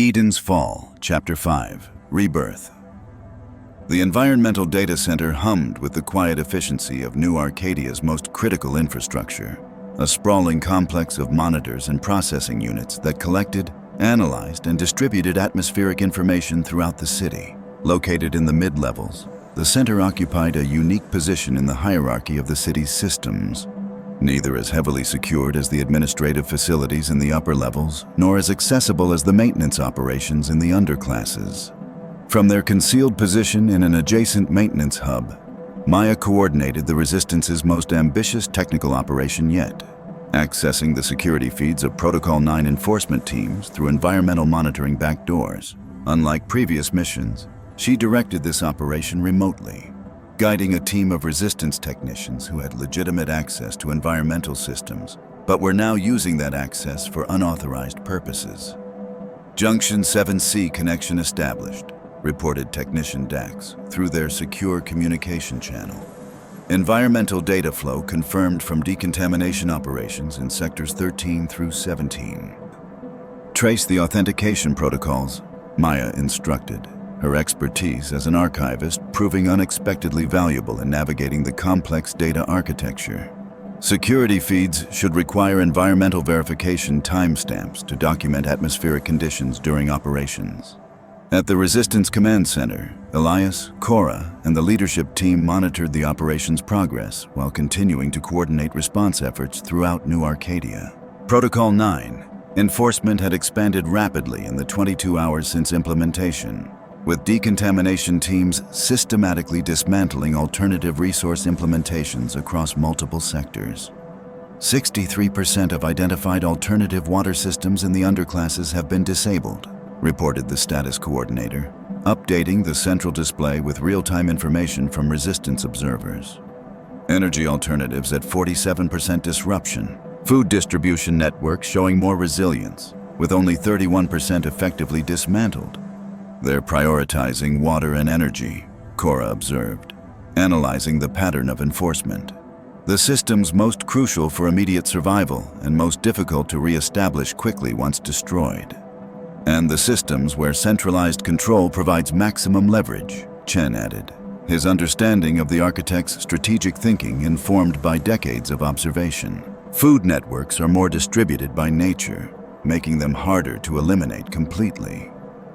Eden's Fall, Chapter 5, Rebirth. The Environmental Data Center hummed with the quiet efficiency of New Arcadia's most critical infrastructure, a sprawling complex of monitors and processing units that collected, analyzed, and distributed atmospheric information throughout the city. Located in the mid-levels, the center occupied a unique position in the hierarchy of the city's systems, neither as heavily secured as the administrative facilities in the upper levels, nor as accessible as the maintenance operations in the underclasses. From their concealed position in an adjacent maintenance hub, Maya coordinated the Resistance's most ambitious technical operation yet, accessing the security feeds of Protocol 9 enforcement teams through environmental monitoring backdoors. Unlike previous missions, she directed this operation remotely, guiding a team of Resistance technicians who had legitimate access to environmental systems, but were now using that access for unauthorized purposes. Junction 7C connection established, reported Technician Dax through their secure communication channel. Environmental data flow confirmed from decontamination operations in sectors 13 through 17. Trace the authentication protocols, Maya instructed, her expertise as an archivist proving unexpectedly valuable in navigating the complex data architecture. Security feeds should require environmental verification timestamps to document atmospheric conditions during operations. At the Resistance Command Center, Elias, Cora, and the leadership team monitored the operation's progress while continuing to coordinate response efforts throughout New Arcadia. Protocol 9, enforcement had expanded rapidly in the 22 hours since implementation, with decontamination teams systematically dismantling alternative resource implementations across multiple sectors. 63% of identified alternative water systems in the underclasses have been disabled, reported the status coordinator, updating the central display with real-time information from Resistance observers. Energy alternatives at 47% disruption. Food distribution networks showing more resilience, with only 31% effectively dismantled. They're prioritizing water and energy, Cora observed, analyzing the pattern of enforcement. The systems most crucial for immediate survival and most difficult to re-establish quickly once destroyed. And the systems where centralized control provides maximum leverage, Chen added, his understanding of the architect's strategic thinking informed by decades of observation. Food networks are more distributed by nature, making them harder to eliminate completely.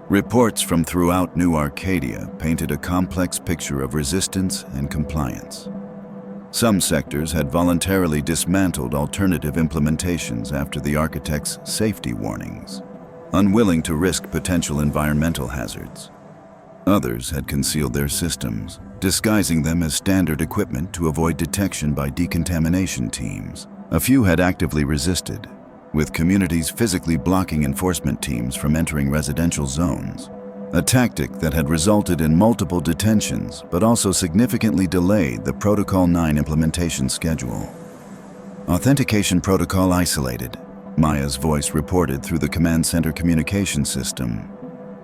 Reports from throughout New Arcadia painted a complex picture of resistance and compliance. Some sectors had voluntarily dismantled alternative implementations after the architect's safety warnings, unwilling to risk potential environmental hazards. Others had concealed their systems, disguising them as standard equipment to avoid detection by decontamination teams. A few had actively resisted, with communities physically blocking enforcement teams from entering residential zones, a tactic that had resulted in multiple detentions but also significantly delayed the Protocol 9 implementation schedule. Authentication protocol isolated, Maya's voice reported through the command center communication system.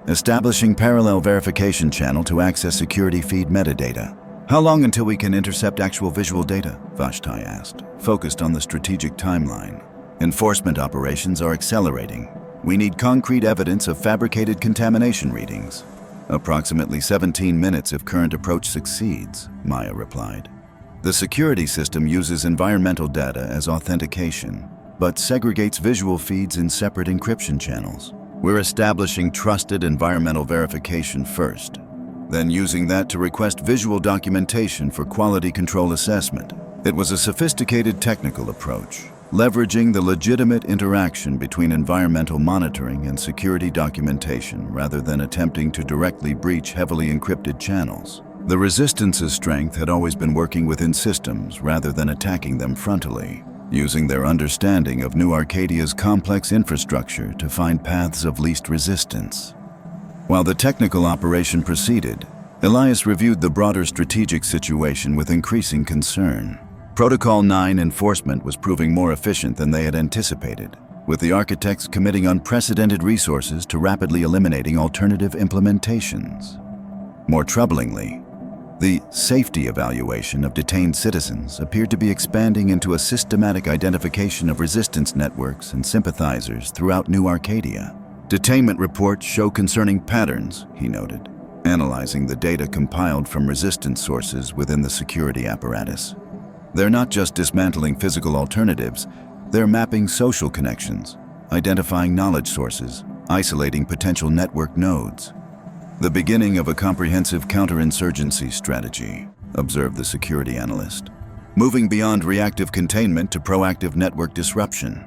Establishing parallel verification channel to access security feed metadata. How long until we can intercept actual visual data? Vashtai asked, focused on the strategic timeline. Enforcement operations are accelerating. We need concrete evidence of fabricated contamination readings. Approximately 17 minutes if current approach succeeds, Maya replied. The security system uses environmental data as authentication, but segregates visual feeds in separate encryption channels. We're establishing trusted environmental verification first, then using that to request visual documentation for quality control assessment. It was a sophisticated technical approach, leveraging the legitimate interaction between environmental monitoring and security documentation rather than attempting to directly breach heavily encrypted channels. The Resistance's strength had always been working within systems rather than attacking them frontally, using their understanding of New Arcadia's complex infrastructure to find paths of least resistance. While the technical operation proceeded, Elias reviewed the broader strategic situation with increasing concern. Protocol 9 enforcement was proving more efficient than they had anticipated, with the architects committing unprecedented resources to rapidly eliminating alternative implementations. More troublingly, the safety evaluation of detained citizens appeared to be expanding into a systematic identification of resistance networks and sympathizers throughout New Arcadia. Detainment reports show concerning patterns, he noted, analyzing the data compiled from resistance sources within the security apparatus. They're not just dismantling physical alternatives, they're mapping social connections, identifying knowledge sources, isolating potential network nodes. The beginning of a comprehensive counterinsurgency strategy, observed the security analyst, moving beyond reactive containment to proactive network disruption.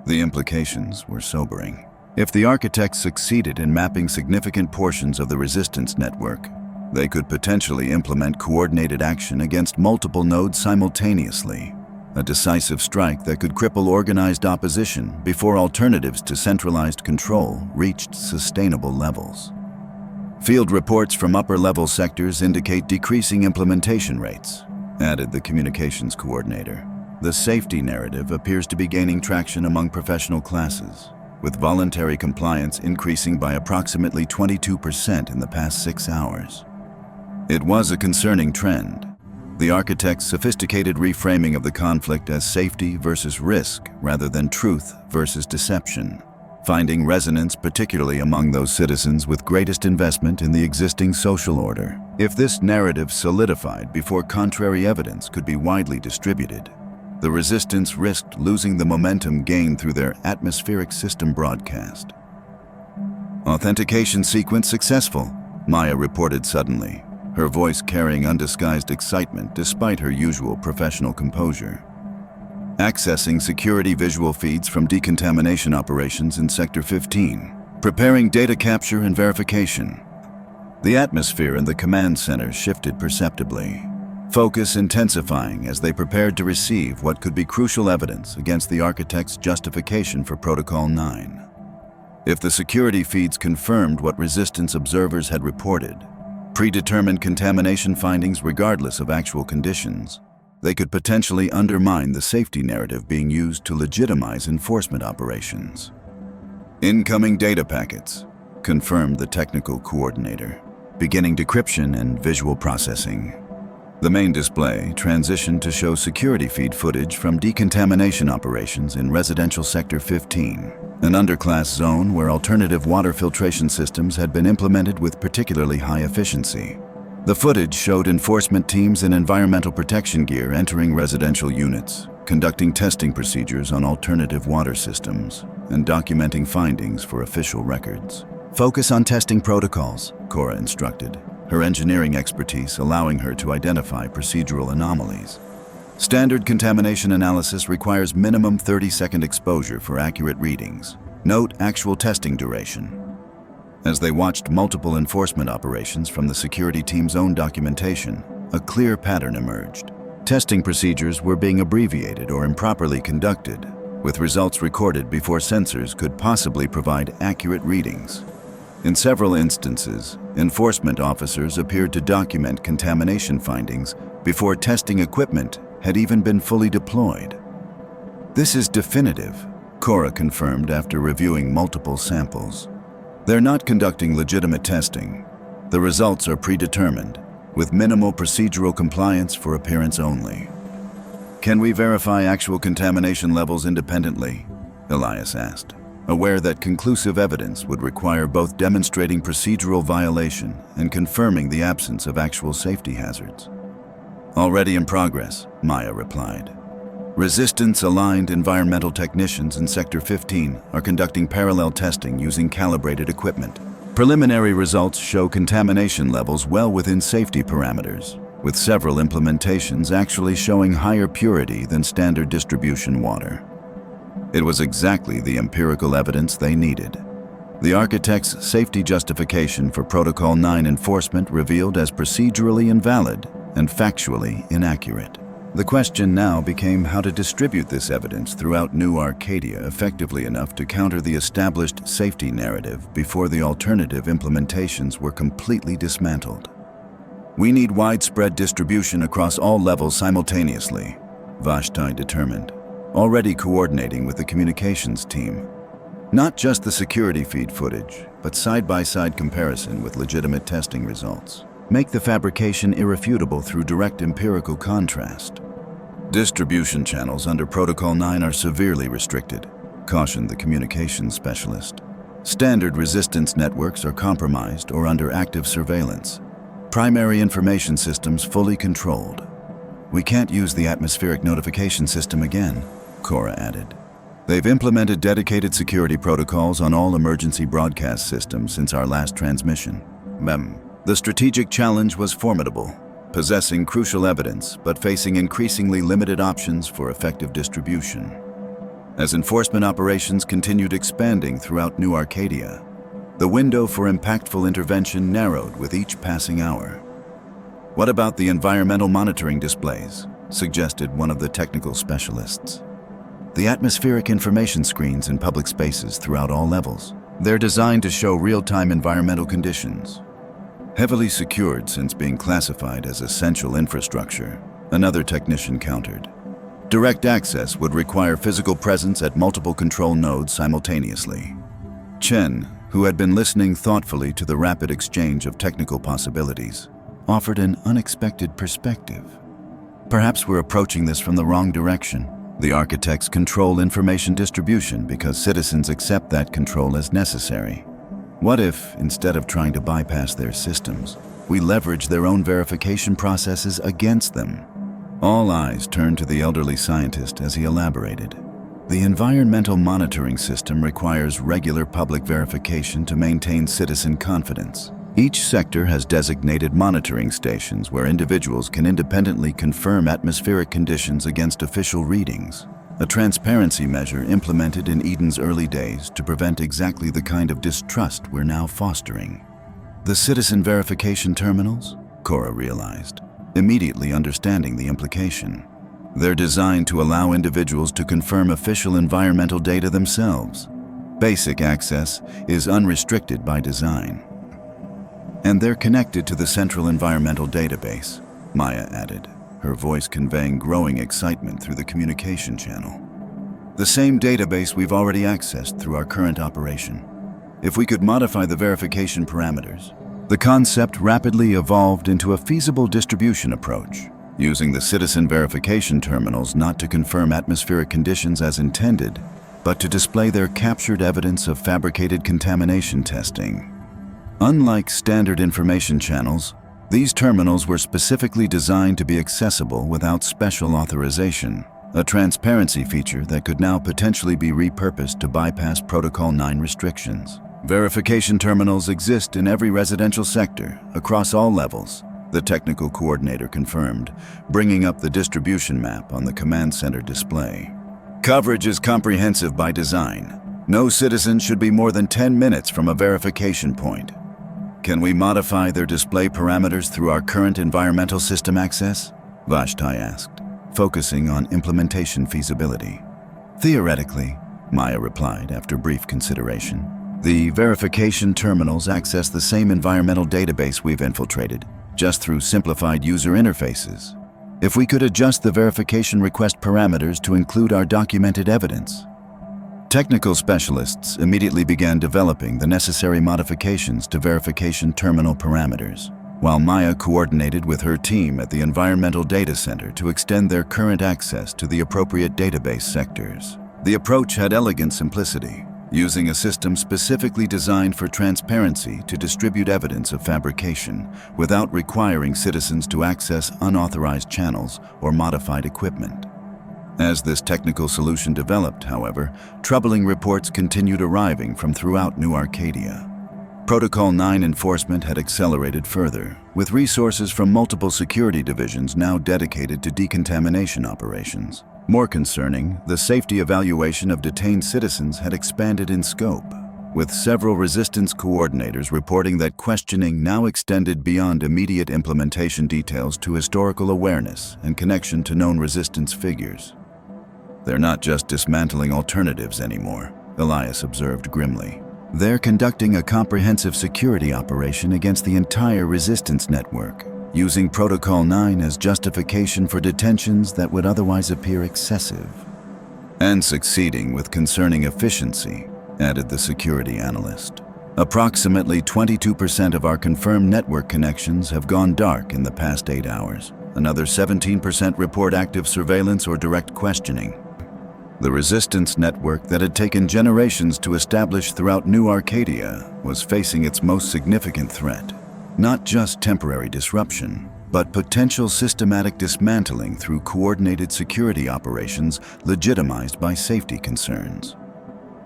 The implications were sobering. If the architects succeeded in mapping significant portions of the resistance network, they could potentially implement coordinated action against multiple nodes simultaneously, a decisive strike that could cripple organized opposition before alternatives to centralized control reached sustainable levels. Field reports from upper-level sectors indicate decreasing implementation rates, added the communications coordinator. The safety narrative appears to be gaining traction among professional classes, with voluntary compliance increasing by approximately 22% in the past 6 hours. It was a concerning trend. The architect's sophisticated reframing of the conflict as safety versus risk rather than truth versus deception, finding resonance particularly among those citizens with greatest investment in the existing social order. If this narrative solidified before contrary evidence could be widely distributed, the resistance risked losing the momentum gained through their atmospheric system broadcast. Authentication sequence successful, Maya reported suddenly, her voice carrying undisguised excitement despite her usual professional composure. Accessing security visual feeds from decontamination operations in Sector 15, preparing data capture and verification. The atmosphere in the command center shifted perceptibly, focus intensifying as they prepared to receive what could be crucial evidence against the architect's justification for Protocol 9. If the security feeds confirmed what resistance observers had reported, predetermined contamination findings regardless of actual conditions, they could potentially undermine the safety narrative being used to legitimize enforcement operations. Incoming data packets, confirmed the technical coordinator, beginning decryption and visual processing. The main display transitioned to show security feed footage from decontamination operations in residential Sector 15, an underclass zone where alternative water filtration systems had been implemented with particularly high efficiency. The footage showed enforcement teams in environmental protection gear entering residential units, conducting testing procedures on alternative water systems, and documenting findings for official records. Focus on testing protocols, Cora instructed, her engineering expertise allowing her to identify procedural anomalies. Standard contamination analysis requires minimum 30-second exposure for accurate readings. Note actual testing duration. As they watched multiple enforcement operations from the security team's own documentation, a clear pattern emerged. Testing procedures were being abbreviated or improperly conducted, with results recorded before sensors could possibly provide accurate readings. In several instances, enforcement officers appeared to document contamination findings before testing equipment had even been fully deployed. This is definitive, Cora confirmed after reviewing multiple samples. They're not conducting legitimate testing. The results are predetermined, with minimal procedural compliance for appearance only. Can we verify actual contamination levels independently? Elias asked, aware that conclusive evidence would require both demonstrating procedural violation and confirming the absence of actual safety hazards. Already in progress, Maya replied. Resistance-aligned environmental technicians in Sector 15 are conducting parallel testing using calibrated equipment. Preliminary results show contamination levels well within safety parameters, with several implementations actually showing higher purity than standard distribution water. It was exactly the empirical evidence they needed. The architect's safety justification for Protocol 9 enforcement revealed as procedurally invalid and factually inaccurate. The question now became how to distribute this evidence throughout New Arcadia effectively enough to counter the established safety narrative before the alternative implementations were completely dismantled. We need widespread distribution across all levels simultaneously, Vashti determined, already coordinating with the communications team. Not just the security feed footage, but side-by-side comparison with legitimate testing results. Make the fabrication irrefutable through direct empirical contrast. Distribution channels under Protocol 9 are severely restricted, cautioned the communications specialist. Standard resistance networks are compromised or under active surveillance. Primary information systems fully controlled. We can't use the atmospheric notification system again, Cora added. They've implemented dedicated security protocols on all emergency broadcast systems since our last transmission. The strategic challenge was formidable, possessing crucial evidence but facing increasingly limited options for effective distribution. As enforcement operations continued expanding throughout New Arcadia, the window for impactful intervention narrowed with each passing hour. "What about the environmental monitoring displays?" suggested one of the technical specialists. "The atmospheric information screens in public spaces throughout all levels. They're designed to show real-time environmental conditions. Heavily secured since being classified as essential infrastructure," another technician countered. "Direct access would require physical presence at multiple control nodes simultaneously." Chen, who had been listening thoughtfully to the rapid exchange of technical possibilities, offered an unexpected perspective. "Perhaps we're approaching this from the wrong direction. The architects control information distribution because citizens accept that control as necessary. What if, instead of trying to bypass their systems, we leverage their own verification processes against them?" All eyes turned to the elderly scientist as he elaborated. "The environmental monitoring system requires regular public verification to maintain citizen confidence. Each sector has designated monitoring stations where individuals can independently confirm atmospheric conditions against official readings, a transparency measure implemented in Eden's early days to prevent exactly the kind of distrust we're now fostering." "The citizen verification terminals?" Cora realized, immediately understanding the implication. "They're designed to allow individuals to confirm official environmental data themselves. Basic access is unrestricted by design. And they're connected to the Central Environmental Database," Maya added, her voice conveying growing excitement through the communication channel. "The same database we've already accessed through our current operation. If we could modify the verification parameters." The concept rapidly evolved into a feasible distribution approach, using the citizen verification terminals not to confirm atmospheric conditions as intended, but to display their captured evidence of fabricated contamination testing. Unlike standard information channels, these terminals were specifically designed to be accessible without special authorization, a transparency feature that could now potentially be repurposed to bypass Protocol 9 restrictions. "Verification terminals exist in every residential sector, across all levels," the technical coordinator confirmed, bringing up the distribution map on the command center display. "Coverage is comprehensive by design. No citizen should be more than 10 minutes from a verification point. Can we modify their display parameters through our current environmental system access?" Vashtai asked, focusing on implementation feasibility. "Theoretically," Maya replied after brief consideration. "The verification terminals access the same environmental database we've infiltrated, just through simplified user interfaces. If we could adjust the verification request parameters to include our documented evidence." Technical specialists immediately began developing the necessary modifications to verification terminal parameters, while Maya coordinated with her team at the Environmental Data Center to extend their current access to the appropriate database sectors. The approach had elegant simplicity, using a system specifically designed for transparency to distribute evidence of fabrication without requiring citizens to access unauthorized channels or modified equipment. As this technical solution developed, however, troubling reports continued arriving from throughout New Arcadia. Protocol 9 enforcement had accelerated further, with resources from multiple security divisions now dedicated to decontamination operations. More concerning, the safety evaluation of detained citizens had expanded in scope, with several resistance coordinators reporting that questioning now extended beyond immediate implementation details to historical awareness and connection to known resistance figures. "They're not just dismantling alternatives anymore," Elias observed grimly. "They're conducting a comprehensive security operation against the entire resistance network, using Protocol 9 as justification for detentions that would otherwise appear excessive. And succeeding with concerning efficiency," added the security analyst. "Approximately 22% of our confirmed network connections have gone dark in the past 8 hours. Another 17% report active surveillance or direct questioning." The resistance network that had taken generations to establish throughout New Arcadia was facing its most significant threat. Not just temporary disruption, but potential systematic dismantling through coordinated security operations legitimized by safety concerns.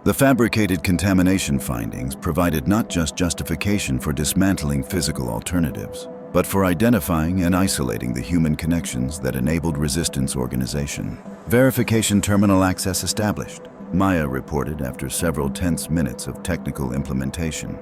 The fabricated contamination findings provided not just justification for dismantling physical alternatives, but for identifying and isolating the human connections that enabled resistance organization. Verification terminal access established, Maya reported after several tense minutes of technical implementation.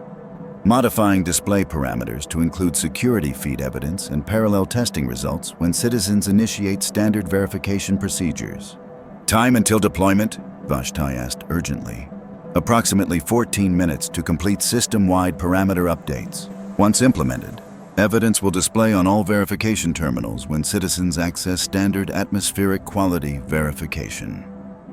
Modifying display parameters to include security feed evidence and parallel testing results when citizens initiate standard verification procedures. Time until deployment? Vashtai asked urgently. Approximately 14 minutes to complete system-wide parameter updates. Once implemented, evidence will display on all verification terminals when citizens access standard atmospheric quality verification.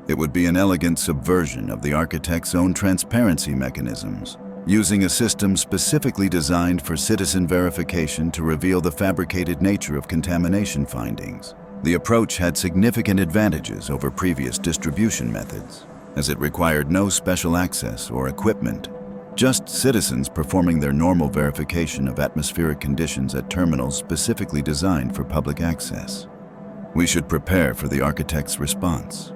It would be an elegant subversion of the architect's own transparency mechanisms, using a system specifically designed for citizen verification to reveal the fabricated nature of contamination findings. The approach had significant advantages over previous distribution methods, as it required no special access or equipment, just citizens performing their normal verification of atmospheric conditions at terminals specifically designed for public access. We should prepare for the architect's response,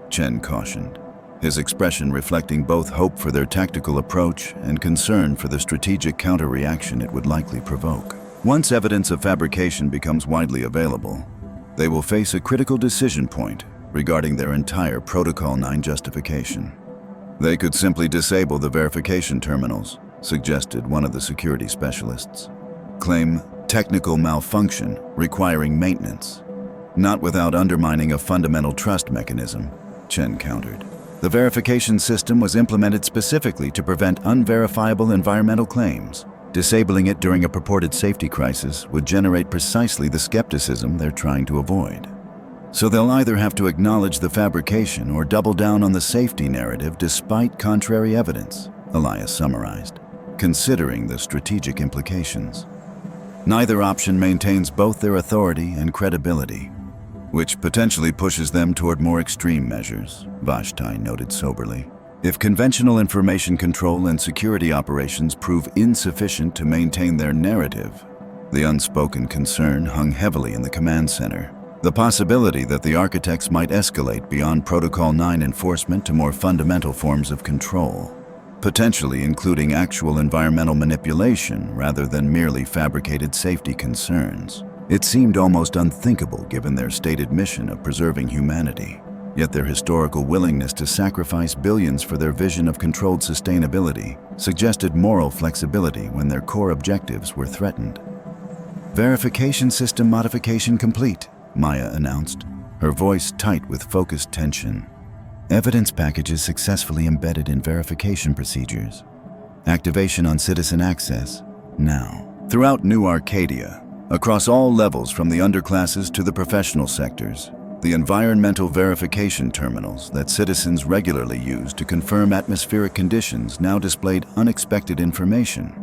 Chen cautioned, his expression reflecting both hope for their tactical approach and concern for the strategic counter-reaction it would likely provoke. Once evidence of fabrication becomes widely available, they will face a critical decision point regarding their entire Protocol 9 justification. They could simply disable the verification terminals, suggested one of the security specialists. Claim technical malfunction requiring maintenance, not without undermining a fundamental trust mechanism, Chen countered. The verification system was implemented specifically to prevent unverifiable environmental claims. Disabling it during a purported safety crisis would generate precisely the skepticism they're trying to avoid. So they'll either have to acknowledge the fabrication or double down on the safety narrative despite contrary evidence, Elias summarized, considering the strategic implications. Neither option maintains both their authority and credibility, which potentially pushes them toward more extreme measures, Vashtai noted soberly. If conventional information control and security operations prove insufficient to maintain their narrative, the unspoken concern hung heavily in the command center. The possibility that the architects might escalate beyond Protocol 9 enforcement to more fundamental forms of control, potentially including actual environmental manipulation rather than merely fabricated safety concerns. It seemed almost unthinkable given their stated mission of preserving humanity, yet their historical willingness to sacrifice billions for their vision of controlled sustainability suggested moral flexibility when their core objectives were threatened. Verification system modification complete, Maya announced, her voice tight with focused tension. Evidence packages successfully embedded in verification procedures. Activation on citizen access, now. Throughout New Arcadia, across all levels from the underclasses to the professional sectors, the environmental verification terminals that citizens regularly use to confirm atmospheric conditions now displayed unexpected information.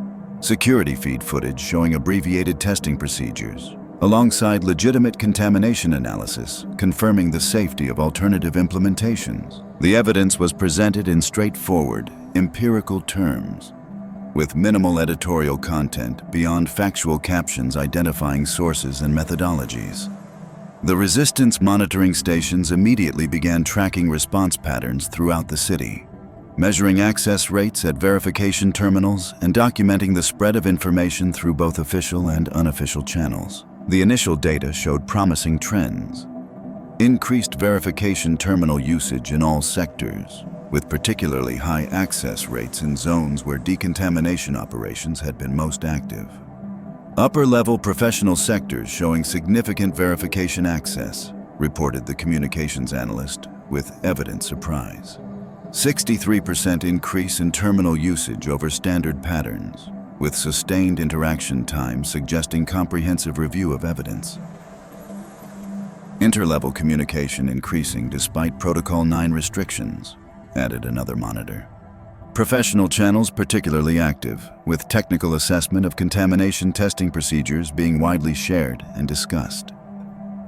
Security feed footage showing abbreviated testing procedures, alongside legitimate contamination analysis confirming the safety of alternative implementations. The evidence was presented in straightforward, empirical terms, with minimal editorial content beyond factual captions identifying sources and methodologies. The resistance monitoring stations immediately began tracking response patterns throughout the city, measuring access rates at verification terminals and documenting the spread of information through both official and unofficial channels. The initial data showed promising trends. Increased verification terminal usage in all sectors, with particularly high access rates in zones where decontamination operations had been most active. Upper-level professional sectors showing significant verification access, reported the communications analyst with evident surprise. 63% increase in terminal usage over standard patterns, with sustained interaction time suggesting comprehensive review of evidence. Interlevel communication increasing despite Protocol 9 restrictions, added another monitor. Professional channels particularly active, with technical assessment of contamination testing procedures being widely shared and discussed.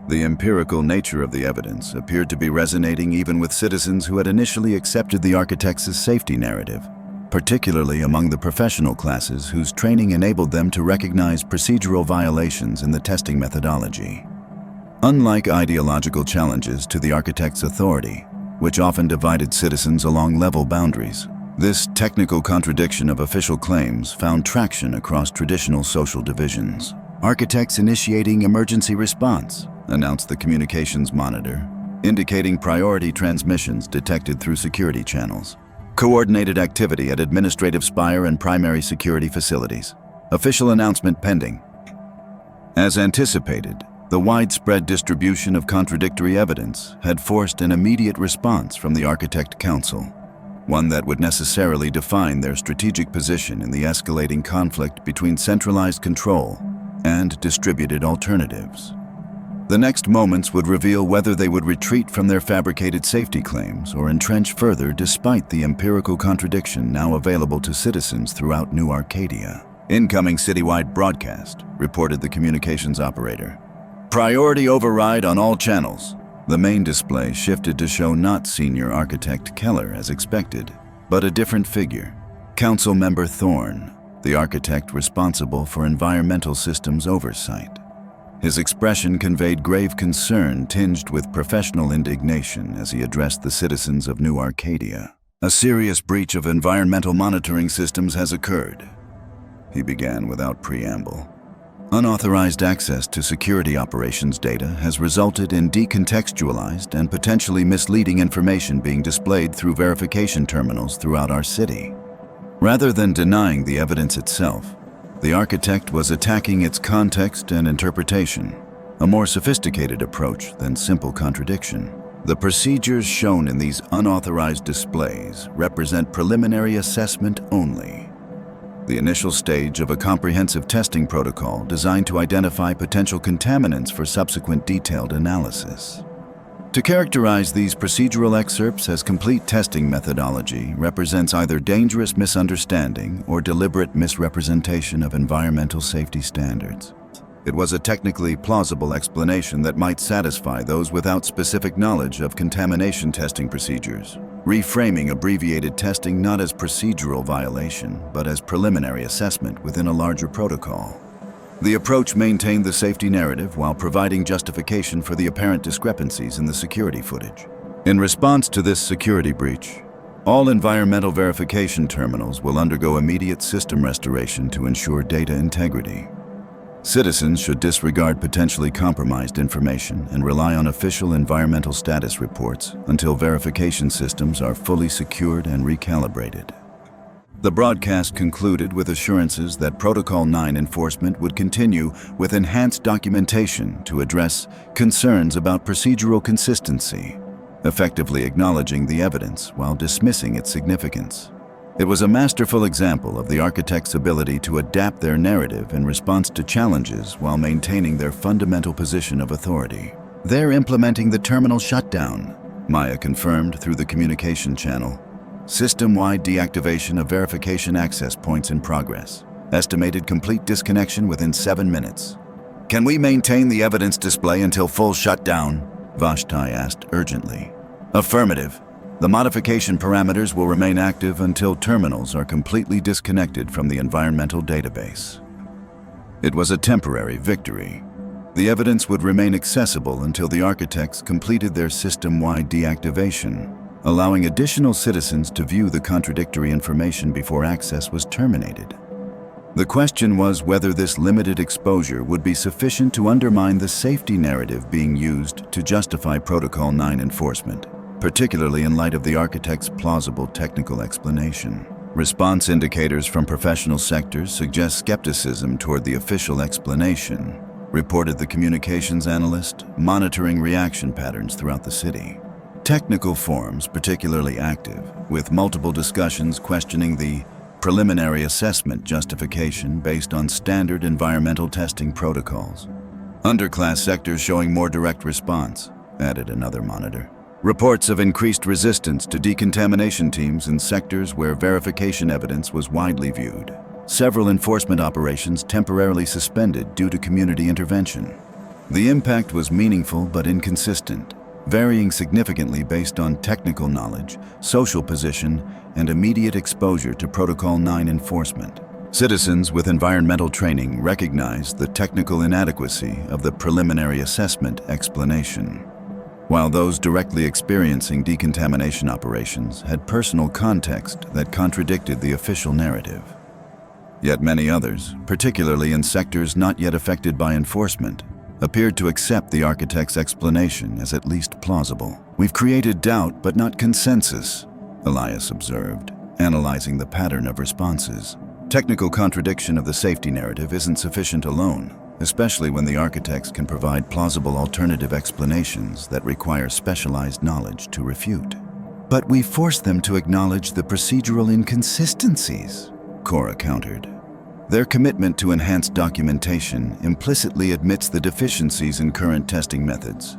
The empirical nature of the evidence appeared to be resonating even with citizens who had initially accepted the architect's safety narrative, particularly among the professional classes whose training enabled them to recognize procedural violations in the testing methodology. Unlike ideological challenges to the architect's authority, which often divided citizens along level boundaries, this technical contradiction of official claims found traction across traditional social divisions. "Architects initiating emergency response," announced the communications monitor, indicating priority transmissions detected through security channels. "Coordinated activity at administrative spire and primary security facilities. Official announcement pending." As anticipated, the widespread distribution of contradictory evidence had forced an immediate response from the Architect Council, one that would necessarily define their strategic position in the escalating conflict between centralized control and distributed alternatives. The next moments would reveal whether they would retreat from their fabricated safety claims or entrench further despite the empirical contradiction now available to citizens throughout New Arcadia. "Incoming citywide broadcast," reported the communications operator. "Priority override on all channels." The main display shifted to show not Senior Architect Keller as expected, but a different figure, Council Member Thorne, the architect responsible for environmental systems oversight. His expression conveyed grave concern tinged with professional indignation as he addressed the citizens of New Arcadia. "A serious breach of environmental monitoring systems has occurred," he began without preamble. "Unauthorized access to security operations data has resulted in decontextualized and potentially misleading information being displayed through verification terminals throughout our city." Rather than denying the evidence itself, the architect was attacking its context and interpretation, a more sophisticated approach than simple contradiction. "The procedures shown in these unauthorized displays represent preliminary assessment only, the initial stage of a comprehensive testing protocol designed to identify potential contaminants for subsequent detailed analysis." To characterize these procedural excerpts as complete testing methodology represents either dangerous misunderstanding or deliberate misrepresentation of environmental safety standards. It was a technically plausible explanation that might satisfy those without specific knowledge of contamination testing procedures, reframing abbreviated testing not as procedural violation, but as preliminary assessment within a larger protocol. The approach maintained the safety narrative while providing justification for the apparent discrepancies in the security footage. In response to this security breach, all environmental verification terminals will undergo immediate system restoration to ensure data integrity. Citizens should disregard potentially compromised information and rely on official environmental status reports until verification systems are fully secured and recalibrated. The broadcast concluded with assurances that Protocol 9 enforcement would continue with enhanced documentation to address concerns about procedural consistency, effectively acknowledging the evidence while dismissing its significance. It was a masterful example of the architect's ability to adapt their narrative in response to challenges while maintaining their fundamental position of authority. "They're implementing the terminal shutdown," Maya confirmed through the communication channel. "System-wide deactivation of verification access points in progress. Estimated complete disconnection within 7 minutes." "Can we maintain the evidence display until full shutdown?" Vashtai asked urgently. "Affirmative. The modification parameters will remain active until terminals are completely disconnected from the environmental database." It was a temporary victory. The evidence would remain accessible until the architects completed their system-wide deactivation, allowing additional citizens to view the contradictory information before access was terminated. The question was whether this limited exposure would be sufficient to undermine the safety narrative being used to justify Protocol 9 enforcement, particularly in light of the architect's plausible technical explanation. Response indicators from professional sectors suggest skepticism toward the official explanation, reported the communications analyst, monitoring reaction patterns throughout the city. Technical forums particularly active, with multiple discussions questioning the preliminary assessment justification based on standard environmental testing protocols. Underclass sectors showing more direct response, added another monitor. Reports of increased resistance to decontamination teams in sectors where verification evidence was widely viewed. Several enforcement operations temporarily suspended due to community intervention. The impact was meaningful but inconsistent, varying significantly based on technical knowledge, social position, and immediate exposure to Protocol 9 enforcement. Citizens with environmental training recognized the technical inadequacy of the preliminary assessment explanation, while those directly experiencing decontamination operations had personal context that contradicted the official narrative. Yet many others, particularly in sectors not yet affected by enforcement, appeared to accept the architect's explanation as at least plausible. "We've created doubt but not consensus," Elias observed, analyzing the pattern of responses. Technical contradiction of the safety narrative isn't sufficient alone, especially when the architects can provide plausible alternative explanations that require specialized knowledge to refute. "But we forced them to acknowledge the procedural inconsistencies," Cora countered. "Their commitment to enhanced documentation implicitly admits the deficiencies in current testing methods.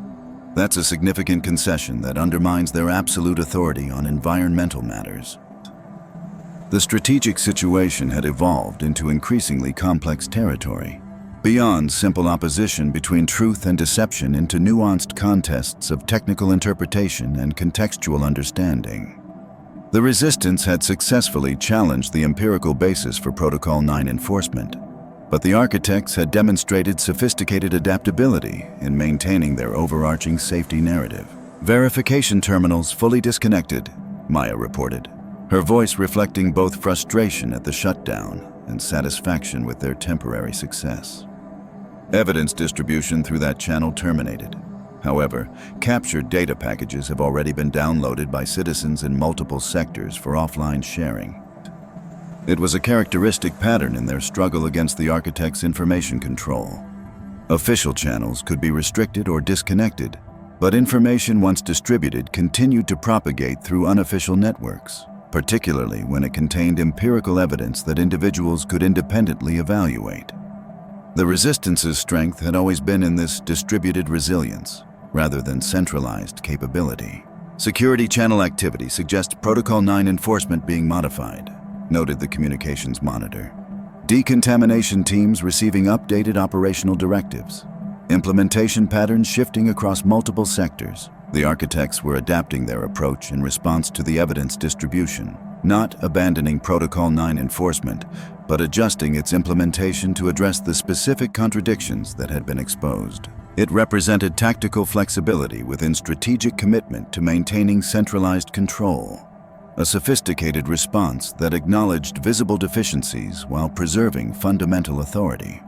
That's a significant concession that undermines their absolute authority on environmental matters." The strategic situation had evolved into increasingly complex territory, beyond simple opposition between truth and deception into nuanced contests of technical interpretation and contextual understanding. The resistance had successfully challenged the empirical basis for Protocol 9 enforcement, but the architects had demonstrated sophisticated adaptability in maintaining their overarching safety narrative. "Verification terminals fully disconnected," Maya reported, her voice reflecting both frustration at the shutdown and satisfaction with their temporary success. Evidence distribution through that channel terminated. However, captured data packages have already been downloaded by citizens in multiple sectors for offline sharing. It was a characteristic pattern in their struggle against the architect's information control. Official channels could be restricted or disconnected, but information once distributed continued to propagate through unofficial networks, particularly when it contained empirical evidence that individuals could independently evaluate. The resistance's strength had always been in this distributed resilience, rather than centralized capability. "Security channel activity suggests Protocol 9 enforcement being modified," noted the communications monitor. "Decontamination teams receiving updated operational directives. Implementation patterns shifting across multiple sectors." The architects were adapting their approach in response to the evidence distribution, not abandoning Protocol 9 enforcement, but adjusting its implementation to address the specific contradictions that had been exposed. It represented tactical flexibility within strategic commitment to maintaining centralized control, a sophisticated response that acknowledged visible deficiencies while preserving fundamental authority.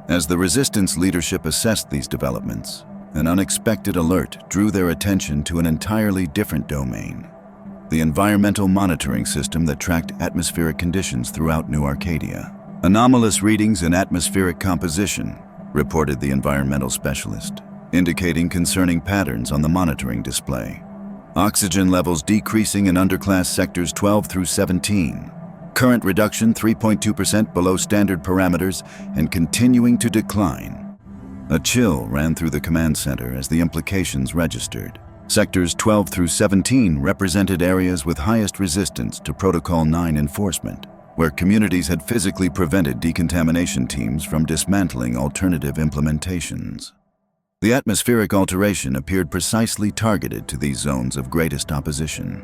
As the resistance leadership assessed these developments, an unexpected alert drew their attention to an entirely different domain: the environmental monitoring system that tracked atmospheric conditions throughout New Arcadia. "Anomalous readings in atmospheric composition," reported the environmental specialist, indicating concerning patterns on the monitoring display. "Oxygen levels decreasing in underclass sectors 12 through 17. Current reduction 3.2% below standard parameters and continuing to decline." A chill ran through the command center as the implications registered. Sectors 12 through 17 represented areas with highest resistance to Protocol 9 enforcement, where communities had physically prevented decontamination teams from dismantling alternative implementations. The atmospheric alteration appeared precisely targeted to these zones of greatest opposition.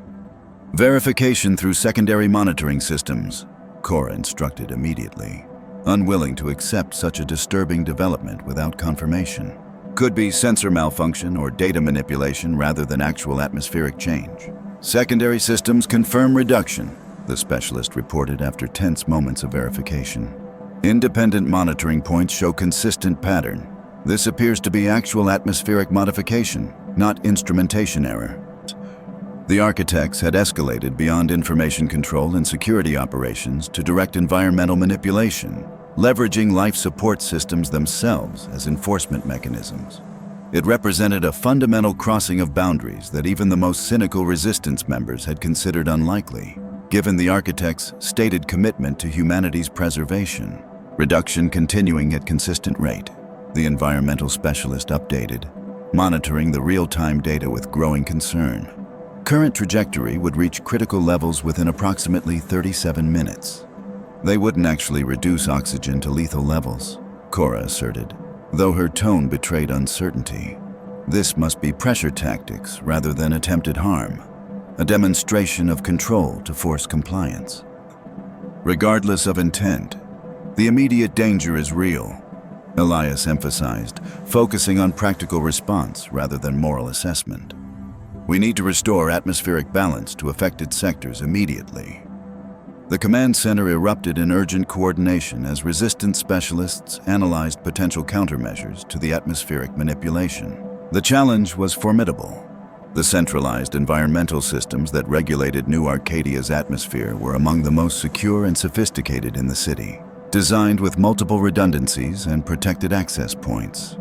"Verification through secondary monitoring systems," Cora instructed immediately, unwilling to accept such a disturbing development without confirmation. "Could be sensor malfunction or data manipulation rather than actual atmospheric change. Secondary systems confirm reduction," the specialist reported after tense moments of verification. "Independent monitoring points show consistent pattern. This appears to be actual atmospheric modification, not instrumentation error." The architects had escalated beyond information control and security operations to direct environmental manipulation, leveraging life support systems themselves as enforcement mechanisms. It represented a fundamental crossing of boundaries that even the most cynical resistance members had considered unlikely, given the architects' stated commitment to humanity's preservation. "Reduction continuing at consistent rate," the environmental specialist updated, monitoring the real-time data with growing concern. Current trajectory would reach critical levels within approximately 37 minutes. "They wouldn't actually reduce oxygen to lethal levels," Cora asserted. though her tone betrayed uncertainty. This must be pressure tactics rather than attempted harm, a demonstration of control to force compliance. Regardless of intent, the immediate danger is real, Elias emphasized, focusing on practical response rather than moral assessment. We need to restore atmospheric balance to affected sectors immediately. The command center erupted in urgent coordination as resistance specialists analyzed potential countermeasures to the atmospheric manipulation. The challenge was formidable. The centralized environmental systems that regulated New Arcadia's atmosphere were among the most secure and sophisticated in the city, designed with multiple redundancies and protected access points.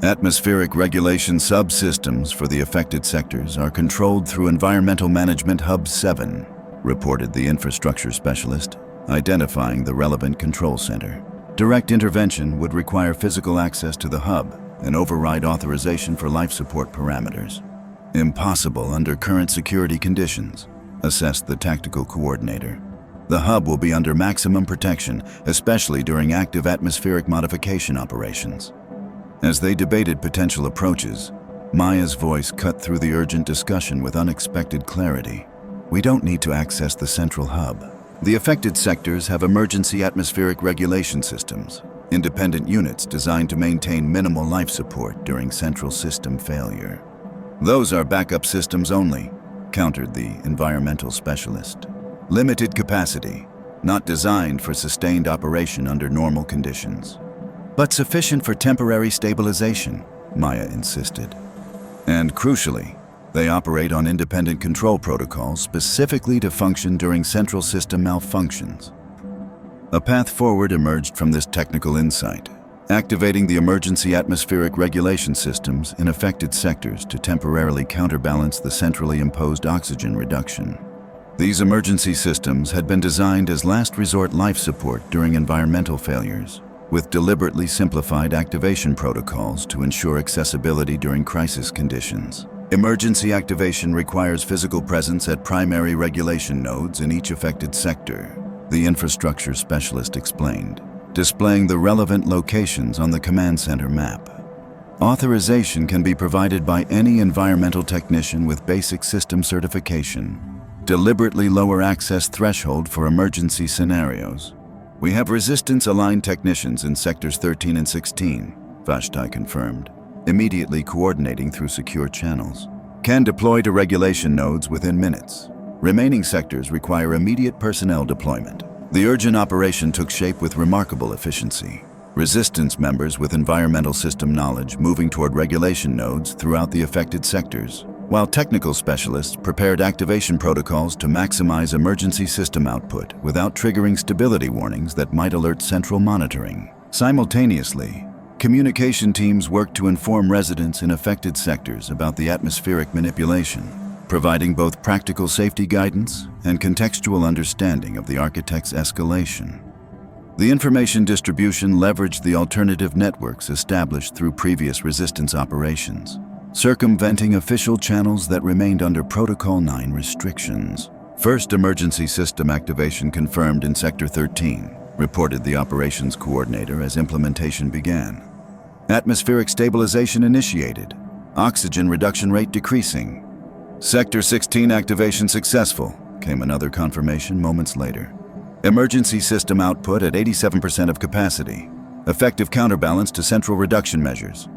Atmospheric regulation subsystems for the affected sectors are controlled through Environmental Management Hub 7, reported the infrastructure specialist, identifying the relevant control center. Direct intervention would require physical access to the hub and override authorization for life support parameters. Impossible under current security conditions, assessed the tactical coordinator. The hub will be under maximum protection, especially during active atmospheric modification operations. As they debated potential approaches, Maya's voice cut through the urgent discussion with unexpected clarity. We don't need to access the central hub. The affected sectors have emergency atmospheric regulation systems, independent units designed to maintain minimal life support during central system failure. Those are backup systems only, countered the environmental specialist. Limited capacity, not designed for sustained operation under normal conditions. But sufficient for temporary stabilization, Maya insisted. And crucially, they operate on independent control protocols specifically to function during central system malfunctions. A path forward emerged from this technical insight, activating the emergency atmospheric regulation systems in affected sectors to temporarily counterbalance the centrally imposed oxygen reduction. These emergency systems had been designed as last resort life support during environmental failures, with deliberately simplified activation protocols to ensure accessibility during crisis conditions. Emergency activation requires physical presence at primary regulation nodes in each affected sector, the infrastructure specialist explained, displaying the relevant locations on the command center map. Authorization can be provided by any environmental technician with basic system certification. Deliberately lower access threshold for emergency scenarios. We have resistance-aligned technicians in sectors 13 and 16, Vashti confirmed, immediately coordinating through secure channels. Can deploy to regulation nodes within minutes. Remaining sectors require immediate personnel deployment. The urgent operation took shape with remarkable efficiency. Resistance members with environmental system knowledge moving toward regulation nodes throughout the affected sectors, while technical specialists prepared activation protocols to maximize emergency system output without triggering stability warnings that might alert central monitoring. Simultaneously, communication teams worked to inform residents in affected sectors about the atmospheric manipulation, providing both practical safety guidance and contextual understanding of the architect's escalation. The information distribution leveraged the alternative networks established through previous resistance operations, circumventing official channels that remained under Protocol 9 restrictions. First emergency system activation confirmed in Sector 13, reported the operations coordinator as implementation began. Atmospheric stabilization initiated, oxygen reduction rate decreasing. Sector 16 activation successful, came another confirmation moments later. Emergency system output at 87% of capacity, effective counterbalance to central reduction measures.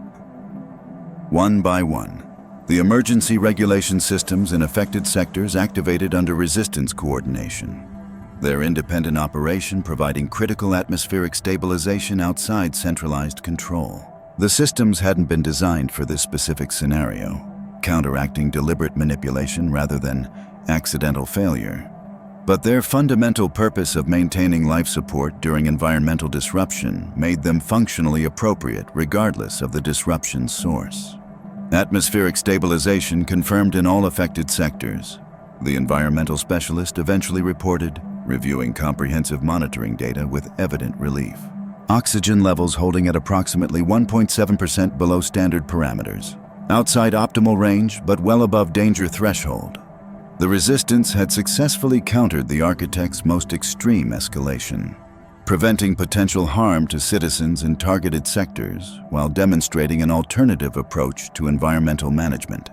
One by one, the emergency regulation systems in affected sectors activated under resistance coordination, their independent operation providing critical atmospheric stabilization outside centralized control. The systems hadn't been designed for this specific scenario, counteracting deliberate manipulation rather than accidental failure. But their fundamental purpose of maintaining life support during environmental disruption made them functionally appropriate regardless of the disruption's source. Atmospheric stabilization confirmed in all affected sectors, the environmental specialist eventually reported, reviewing comprehensive monitoring data with evident relief. Oxygen levels holding at approximately 1.7% below standard parameters, outside optimal range but well above danger threshold. The resistance had successfully countered the architect's most extreme escalation. preventing potential harm to citizens in targeted sectors while demonstrating an alternative approach to environmental management,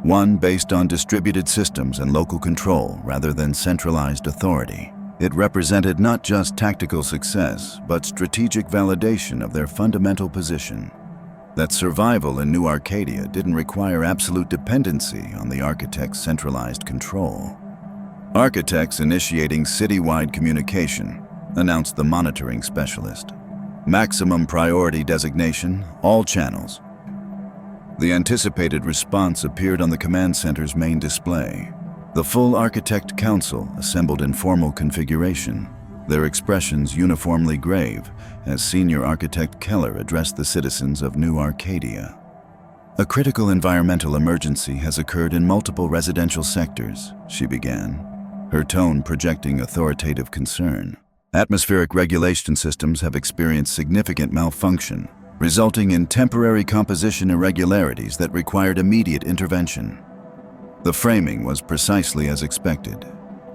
one based on distributed systems and local control rather than centralized authority. It represented not just tactical success, but strategic validation of their fundamental position, that survival in New Arcadia didn't require absolute dependency on the Architect's centralized control. Architects initiating citywide communication, announced the monitoring specialist. Maximum priority designation, all channels. The anticipated response appeared on the command center's main display. The full Architect Council assembled in formal configuration, their expressions uniformly grave as Senior Architect Keller addressed the citizens of New Arcadia. A critical environmental emergency has occurred in multiple residential sectors, she began, her tone projecting authoritative concern. Atmospheric regulation systems have experienced significant malfunction, resulting in temporary composition irregularities that required immediate intervention. The framing was precisely as expected,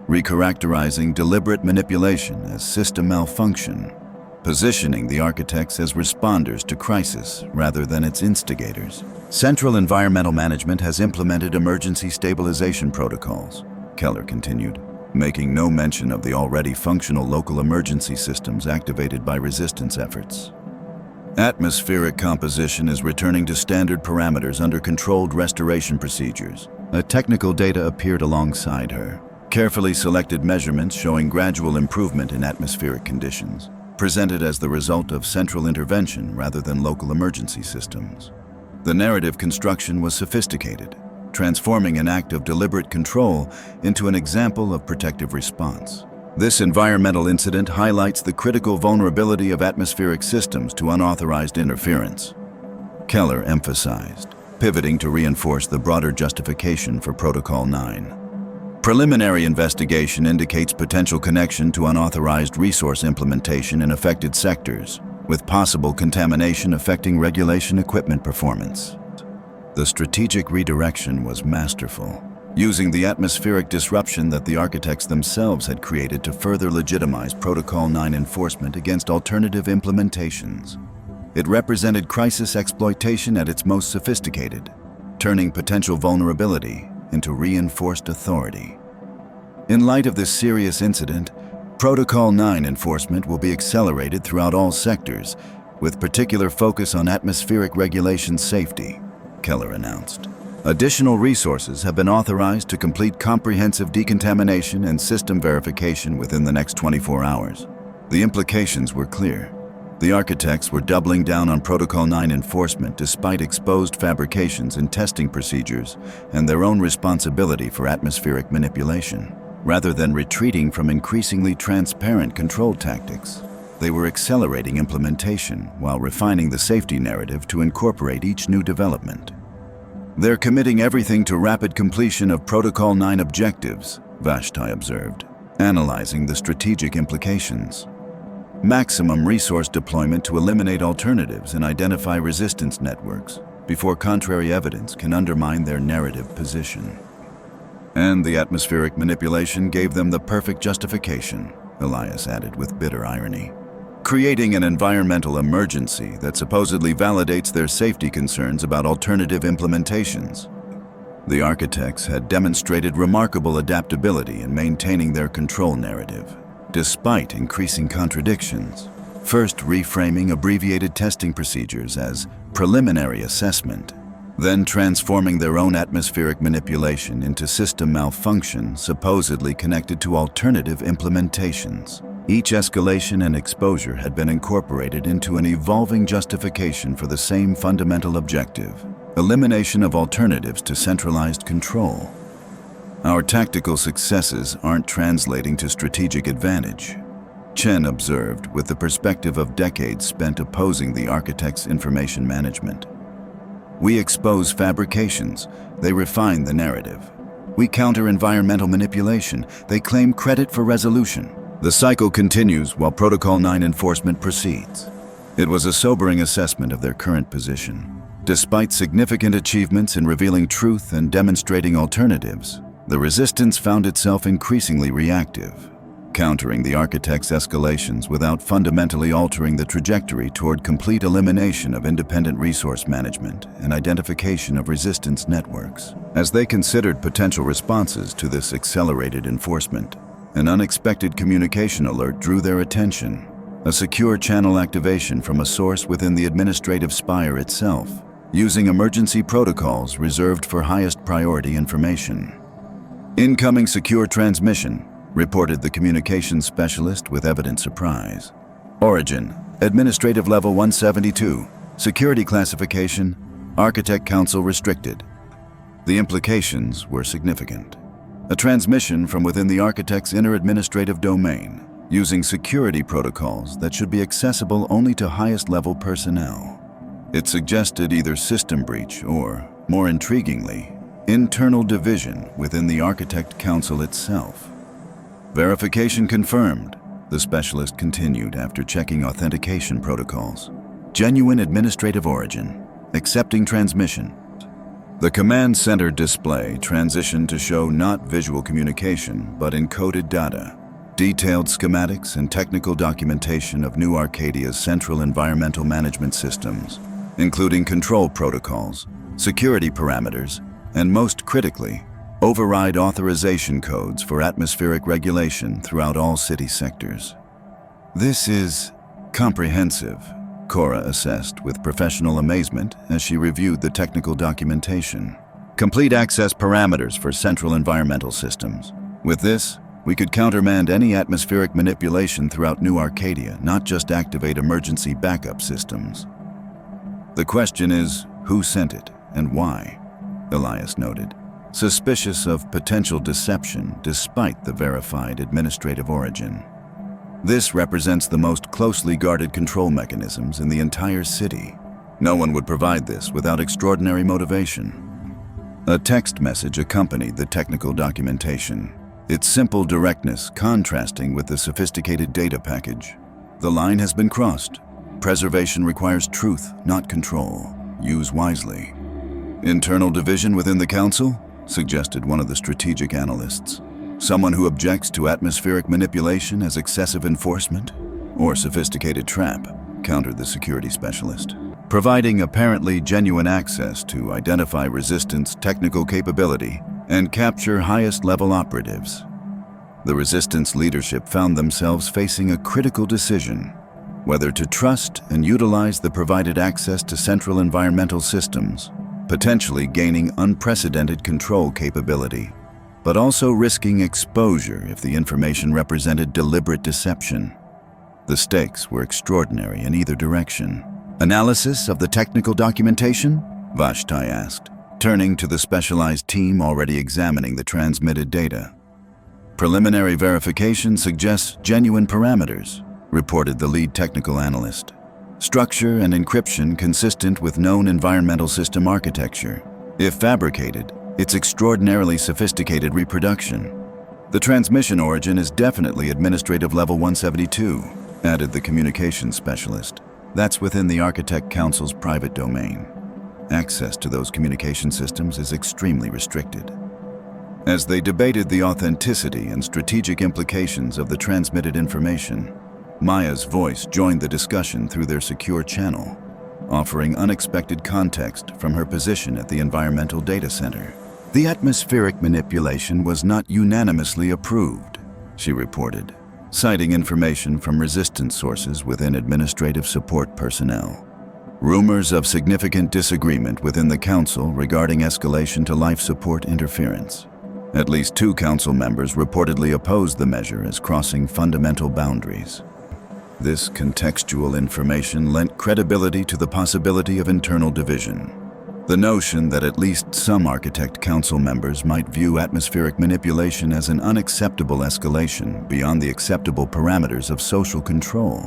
recharacterizing deliberate manipulation as system malfunction, positioning the architects as responders to crisis rather than its instigators. Central Environmental Management has implemented emergency stabilization protocols, Keller continued, making no mention of the already functional local emergency systems activated by resistance efforts. Atmospheric composition is returning to standard parameters under controlled restoration procedures. A technical data appeared alongside her, carefully selected measurements showing gradual improvement in atmospheric conditions, presented as the result of central intervention rather than local emergency systems. The narrative construction was sophisticated, transforming an act of deliberate control into an example of protective response. This environmental incident highlights the critical vulnerability of atmospheric systems to unauthorized interference, Keller emphasized, pivoting to reinforce the broader justification for Protocol 9. Preliminary investigation indicates potential connection to unauthorized resource implementation in affected sectors, with possible contamination affecting regulation equipment performance. The strategic redirection was masterful, using the atmospheric disruption that the architects themselves had created to further legitimize Protocol 9 enforcement against alternative implementations. It represented crisis exploitation at its most sophisticated, turning potential vulnerability into reinforced authority. In light of this serious incident, Protocol 9 enforcement will be accelerated throughout all sectors, with particular focus on atmospheric regulation safety, Keller announced. Additional resources have been authorized to complete comprehensive decontamination and system verification within the next 24 hours. The implications were clear. The architects were doubling down on Protocol 9 enforcement despite exposed fabrications and testing procedures and their own responsibility for atmospheric manipulation. Rather than retreating from increasingly transparent control tactics, they were accelerating implementation while refining the safety narrative to incorporate each new development. They're committing everything to rapid completion of Protocol 9 objectives, Vashti observed, analyzing the strategic implications. Maximum resource deployment to eliminate alternatives and identify resistance networks before contrary evidence can undermine their narrative position. And the atmospheric manipulation gave them the perfect justification, Elias added with bitter irony. Creating an environmental emergency that supposedly validates their safety concerns about alternative implementations. The architects had demonstrated remarkable adaptability in maintaining their control narrative, despite increasing contradictions, first reframing abbreviated testing procedures as preliminary assessment, then transforming their own atmospheric manipulation into system malfunction supposedly connected to alternative implementations. Each escalation and exposure had been incorporated into an evolving justification for the same fundamental objective: elimination of alternatives to centralized control. Our tactical successes aren't translating to strategic advantage, Chen observed with the perspective of decades spent opposing the architect's information management. We expose fabrications, they refine the narrative. We counter environmental manipulation, they claim credit for resolution. The cycle continues while Protocol 9 enforcement proceeds. It was a sobering assessment of their current position. Despite significant achievements in revealing truth and demonstrating alternatives, the resistance found itself increasingly reactive, countering the architect's escalations without fundamentally altering the trajectory toward complete elimination of independent resource management and identification of resistance networks. As they considered potential responses to this accelerated enforcement, an unexpected communication alert drew their attention, a secure channel activation from a source within the administrative spire itself, using emergency protocols reserved for highest priority information. "Incoming secure transmission," reported the communications specialist with evident surprise. "Origin, Administrative Level 172, Security Classification, Architect Council Restricted." The implications were significant. A transmission from within the architect's inner administrative domain, using security protocols that should be accessible only to highest-level personnel. It suggested either system breach or, more intriguingly, internal division within the Architect Council itself. "Verification confirmed," the specialist continued after checking authentication protocols. "Genuine administrative origin. Accepting transmission." The command center display transitioned to show not visual communication, but encoded data, detailed schematics and technical documentation of New Arcadia's central environmental management systems, including control protocols, security parameters, and most critically, override authorization codes for atmospheric regulation throughout all city sectors. "This is comprehensive," Cora assessed with professional amazement as she reviewed the technical documentation. "Complete access parameters for central environmental systems. With this, we could countermand any atmospheric manipulation throughout New Arcadia, not just activate emergency backup systems." "The question is, who sent it and why?" Elias noted, suspicious of potential deception despite the verified administrative origin. "This represents the most closely guarded control mechanisms in the entire city. No one would provide this without extraordinary motivation." A text message accompanied the technical documentation, its simple directness contrasting with the sophisticated data package. "The line has been crossed. Preservation requires truth, not control. Use wisely." "Internal division within the council?" suggested one of the strategic analysts. "Someone who objects to atmospheric manipulation as excessive enforcement? Or sophisticated trap?" countered the security specialist. "Providing apparently genuine access to identify resistance technical capability and capture highest-level operatives." The resistance leadership found themselves facing a critical decision, whether to trust and utilize the provided access to central environmental systems, potentially gaining unprecedented control capability, but also risking exposure if the information represented deliberate deception. The stakes were extraordinary in either direction. "Analysis of the technical documentation?" Vashtai asked, turning to the specialized team already examining the transmitted data. "Preliminary verification suggests genuine parameters," reported the lead technical analyst. "Structure and encryption consistent with known environmental system architecture. If fabricated, it's extraordinarily sophisticated reproduction. The transmission origin is definitely Administrative Level 172, added the communications specialist. That's within the Architect Council's private domain. Access to those communication systems is extremely restricted." As they debated the authenticity and strategic implications of the transmitted information, Maya's voice joined the discussion through their secure channel, offering unexpected context from her position at the environmental data center. "The atmospheric manipulation was not unanimously approved," she reported, citing information from resistance sources within administrative support personnel. "Rumors of significant disagreement within the council regarding escalation to life support interference. At least 2 council members reportedly opposed the measure as crossing fundamental boundaries." This contextual information lent credibility to the possibility of internal division. The notion that at least some Architect Council members might view atmospheric manipulation as an unacceptable escalation beyond the acceptable parameters of social control.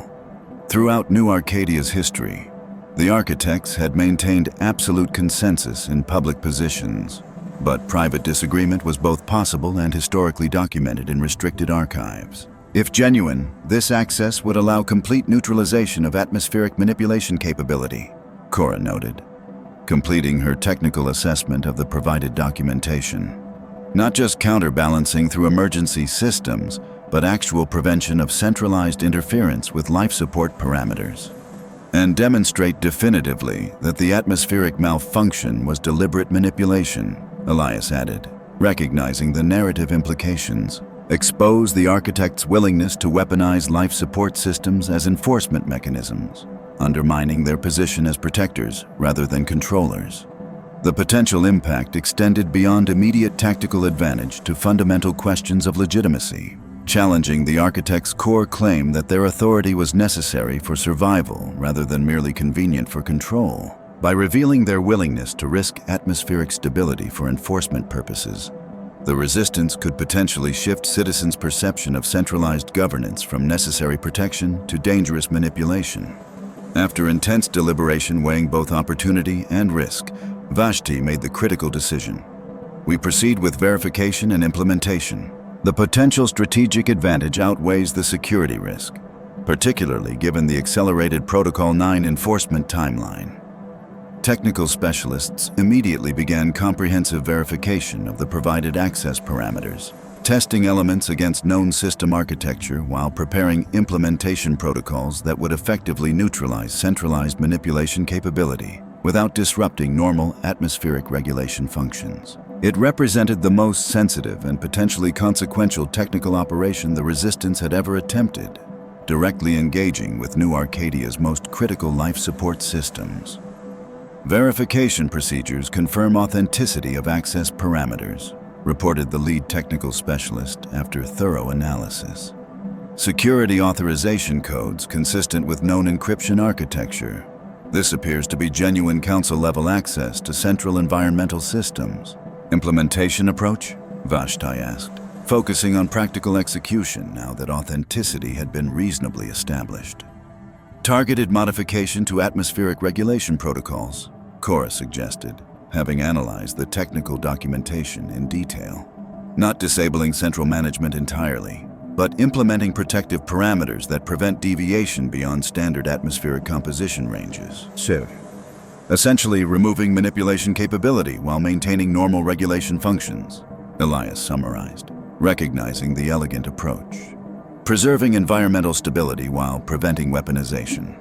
Throughout New Arcadia's history, the architects had maintained absolute consensus in public positions, but private disagreement was both possible and historically documented in restricted archives. If genuine, this access would allow complete neutralization of atmospheric manipulation capability, Cora noted, completing her technical assessment of the provided documentation. Not just counterbalancing through emergency systems, but actual prevention of centralized interference with life support parameters. And demonstrate definitively that the atmospheric malfunction was deliberate manipulation, Elias added, recognizing the narrative implications. Expose the architect's willingness to weaponize life support systems as enforcement mechanisms, undermining their position as protectors rather than controllers. The potential impact extended beyond immediate tactical advantage to fundamental questions of legitimacy, challenging the architect's core claim that their authority was necessary for survival rather than merely convenient for control. By revealing their willingness to risk atmospheric stability for enforcement purposes, the resistance could potentially shift citizens' perception of centralized governance from necessary protection to dangerous manipulation. After intense deliberation weighing both opportunity and risk, Vashti made the critical decision. We proceed with verification and implementation. The potential strategic advantage outweighs the security risk, particularly given the accelerated Protocol 9 enforcement timeline. Technical specialists immediately began comprehensive verification of the provided access parameters, testing elements against known system architecture while preparing implementation protocols that would effectively neutralize centralized manipulation capability without disrupting normal atmospheric regulation functions. It represented the most sensitive and potentially consequential technical operation the Resistance had ever attempted, directly engaging with New Arcadia's most critical life support systems. Verification procedures confirm authenticity of access parameters, reported the lead technical specialist after thorough analysis. Security authorization codes consistent with known encryption architecture. This appears to be genuine council-level access to central environmental systems. Implementation approach? Vashti asked, focusing on practical execution now that authenticity had been reasonably established. Targeted modification to atmospheric regulation protocols, Cora suggested, having analyzed the technical documentation in detail. Not disabling central management entirely, but implementing protective parameters that prevent deviation beyond standard atmospheric composition ranges. Essentially removing manipulation capability while maintaining normal regulation functions, Elias summarized, recognizing the elegant approach. Preserving environmental stability while preventing weaponization.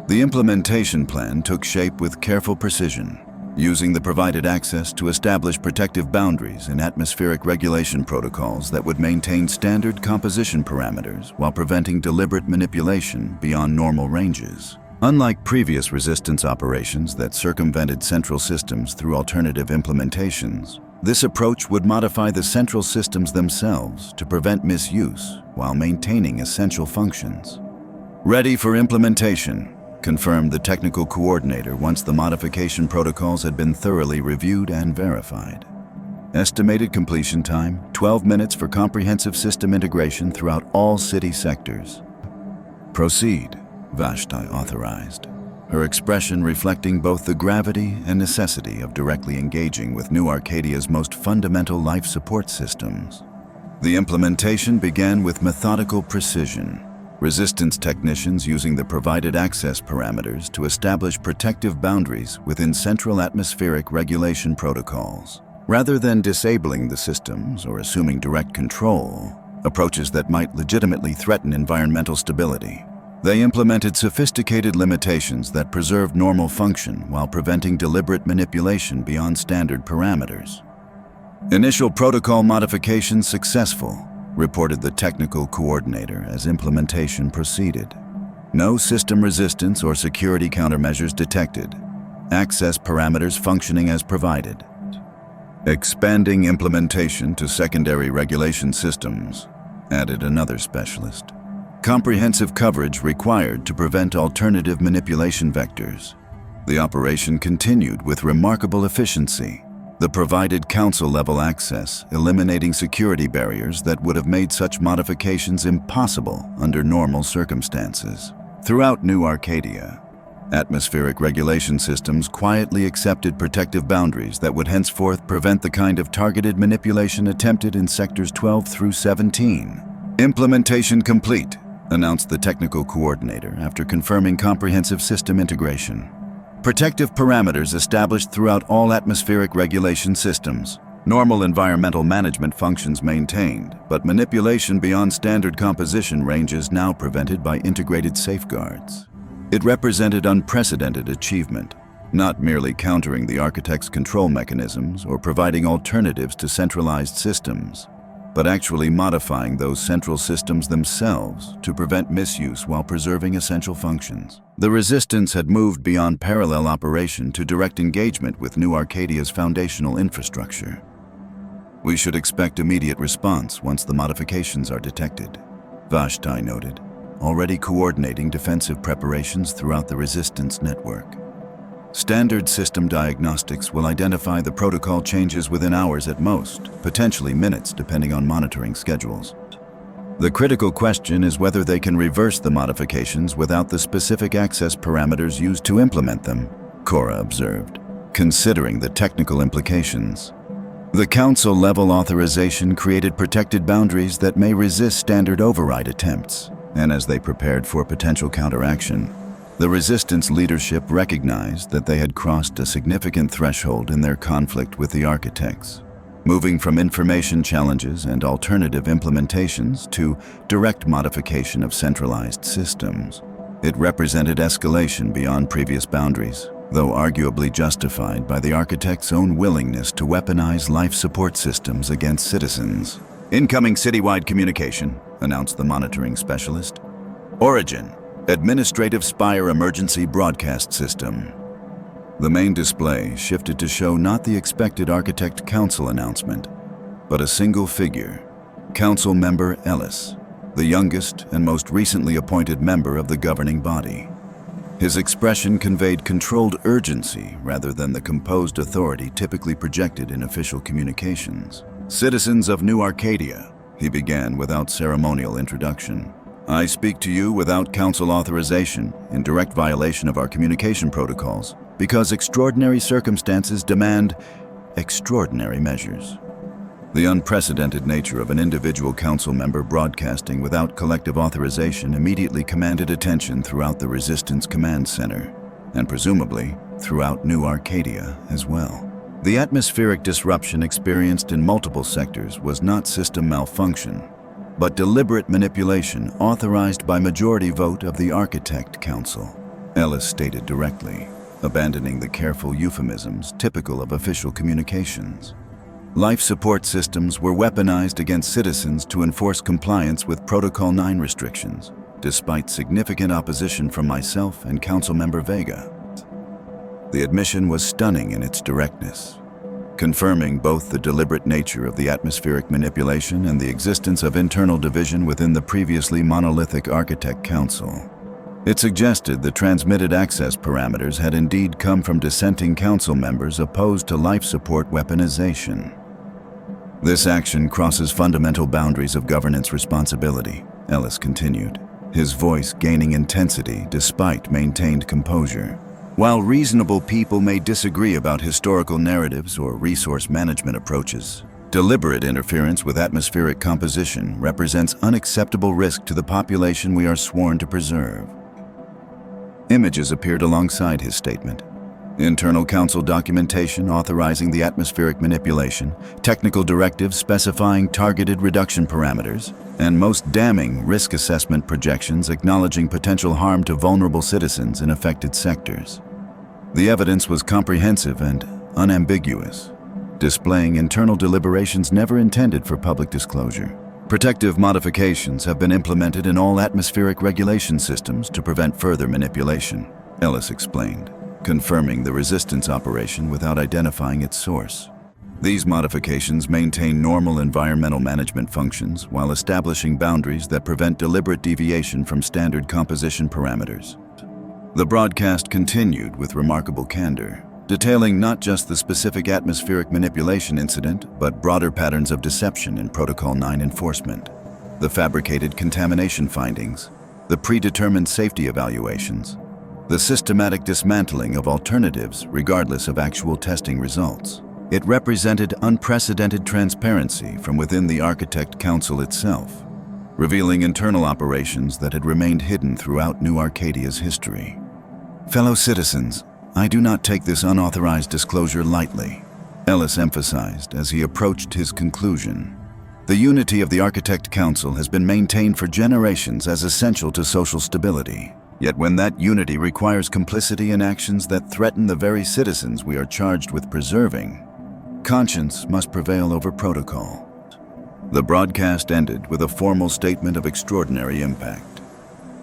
The implementation plan took shape with careful precision, using the provided access to establish protective boundaries in atmospheric regulation protocols that would maintain standard composition parameters while preventing deliberate manipulation beyond normal ranges. Unlike previous resistance operations that circumvented central systems through alternative implementations, this approach would modify the central systems themselves to prevent misuse while maintaining essential functions. Ready for implementation, confirmed the technical coordinator once the modification protocols had been thoroughly reviewed and verified. Estimated completion time, 12 minutes for comprehensive system integration throughout all city sectors. Proceed, Vashti authorized, her expression reflecting both the gravity and necessity of directly engaging with New Arcadia's most fundamental life support systems. The implementation began with methodical precision, Resistance technicians using the provided access parameters to establish protective boundaries within central atmospheric regulation protocols. Rather than disabling the systems or assuming direct control, approaches that might legitimately threaten environmental stability, they implemented sophisticated limitations that preserved normal function while preventing deliberate manipulation beyond standard parameters. Initial protocol modifications successful, reported the technical coordinator as implementation proceeded. No system resistance or security countermeasures detected. Access parameters functioning as provided. Expanding implementation to secondary regulation systems, added another specialist. Comprehensive coverage required to prevent alternative manipulation vectors. The operation continued with remarkable efficiency. The provided council-level access, eliminating security barriers that would have made such modifications impossible under normal circumstances. Throughout New Arcadia, atmospheric regulation systems quietly accepted protective boundaries that would henceforth prevent the kind of targeted manipulation attempted in sectors 12 through 17. Implementation complete, announced the technical coordinator after confirming comprehensive system integration. Protective parameters established throughout all atmospheric regulation systems. Normal environmental management functions maintained, but manipulation beyond standard composition ranges now prevented by integrated safeguards. It represented unprecedented achievement, not merely countering the architect's control mechanisms or providing alternatives to centralized systems, but actually modifying those central systems themselves to prevent misuse while preserving essential functions. The Resistance had moved beyond parallel operation to direct engagement with New Arcadia's foundational infrastructure. We should expect immediate response once the modifications are detected, Vashti noted, already coordinating defensive preparations throughout the Resistance network. Standard system diagnostics will identify the protocol changes within hours at most, potentially minutes depending on monitoring schedules. The critical question is whether they can reverse the modifications without the specific access parameters used to implement them, Cora observed, considering the technical implications. The Council-level authorization created protected boundaries that may resist standard override attempts, and as they prepared for potential counteraction, the Resistance leadership recognized that they had crossed a significant threshold in their conflict with the architects, moving from information challenges and alternative implementations to direct modification of centralized systems. It represented escalation beyond previous boundaries, though arguably justified by the architect's own willingness to weaponize life support systems against citizens. Incoming citywide communication, announced the monitoring specialist. Origin, Administrative Spire Emergency Broadcast System. The main display shifted to show not the expected Architect Council announcement, but a single figure, Council Member Elias, the youngest and most recently appointed member of the governing body. His expression conveyed controlled urgency rather than the composed authority typically projected in official communications. Citizens of New Arcadia, he began without ceremonial introduction. I speak to you without council authorization, in direct violation of our communication protocols, because extraordinary circumstances demand extraordinary measures. The unprecedented nature of an individual council member broadcasting without collective authorization immediately commanded attention throughout the Resistance Command Center, and presumably throughout New Arcadia as well. The atmospheric disruption experienced in multiple sectors was not system malfunction, but deliberate manipulation authorized by majority vote of the Architect Council, Elias stated directly, abandoning the careful euphemisms typical of official communications. Life support systems were weaponized against citizens to enforce compliance with Protocol 9 restrictions, despite significant opposition from myself and Councilmember Vega. The admission was stunning in its directness, confirming both the deliberate nature of the atmospheric manipulation and the existence of internal division within the previously monolithic Architect Council. It suggested the transmitted access parameters had indeed come from dissenting council members opposed to life support weaponization. This action crosses fundamental boundaries of governance responsibility, Elias continued, his voice gaining intensity despite maintained composure. While reasonable people may disagree about historical narratives or resource management approaches, deliberate interference with atmospheric composition represents unacceptable risk to the population we are sworn to preserve. Images appeared alongside his statement. Internal council documentation authorizing the atmospheric manipulation, technical directives specifying targeted reduction parameters, and most damning risk assessment projections acknowledging potential harm to vulnerable citizens in affected sectors. The evidence was comprehensive and unambiguous, displaying internal deliberations never intended for public disclosure. Protective modifications have been implemented in all atmospheric regulation systems to prevent further manipulation, Elias explained, confirming the resistance operation without identifying its source. These modifications maintain normal environmental management functions while establishing boundaries that prevent deliberate deviation from standard composition parameters. The broadcast continued with remarkable candor, detailing not just the specific atmospheric manipulation incident, but broader patterns of deception in Protocol 9 enforcement, the fabricated contamination findings, the predetermined safety evaluations, the systematic dismantling of alternatives regardless of actual testing results. It represented unprecedented transparency from within the Architect Council itself, revealing internal operations that had remained hidden throughout New Arcadia's history. Fellow citizens, I do not take this unauthorized disclosure lightly, Ellis emphasized as he approached his conclusion. The unity of the Architect Council has been maintained for generations as essential to social stability. Yet when that unity requires complicity in actions that threaten the very citizens we are charged with preserving, conscience must prevail over protocol. The broadcast ended with a formal statement of extraordinary impact.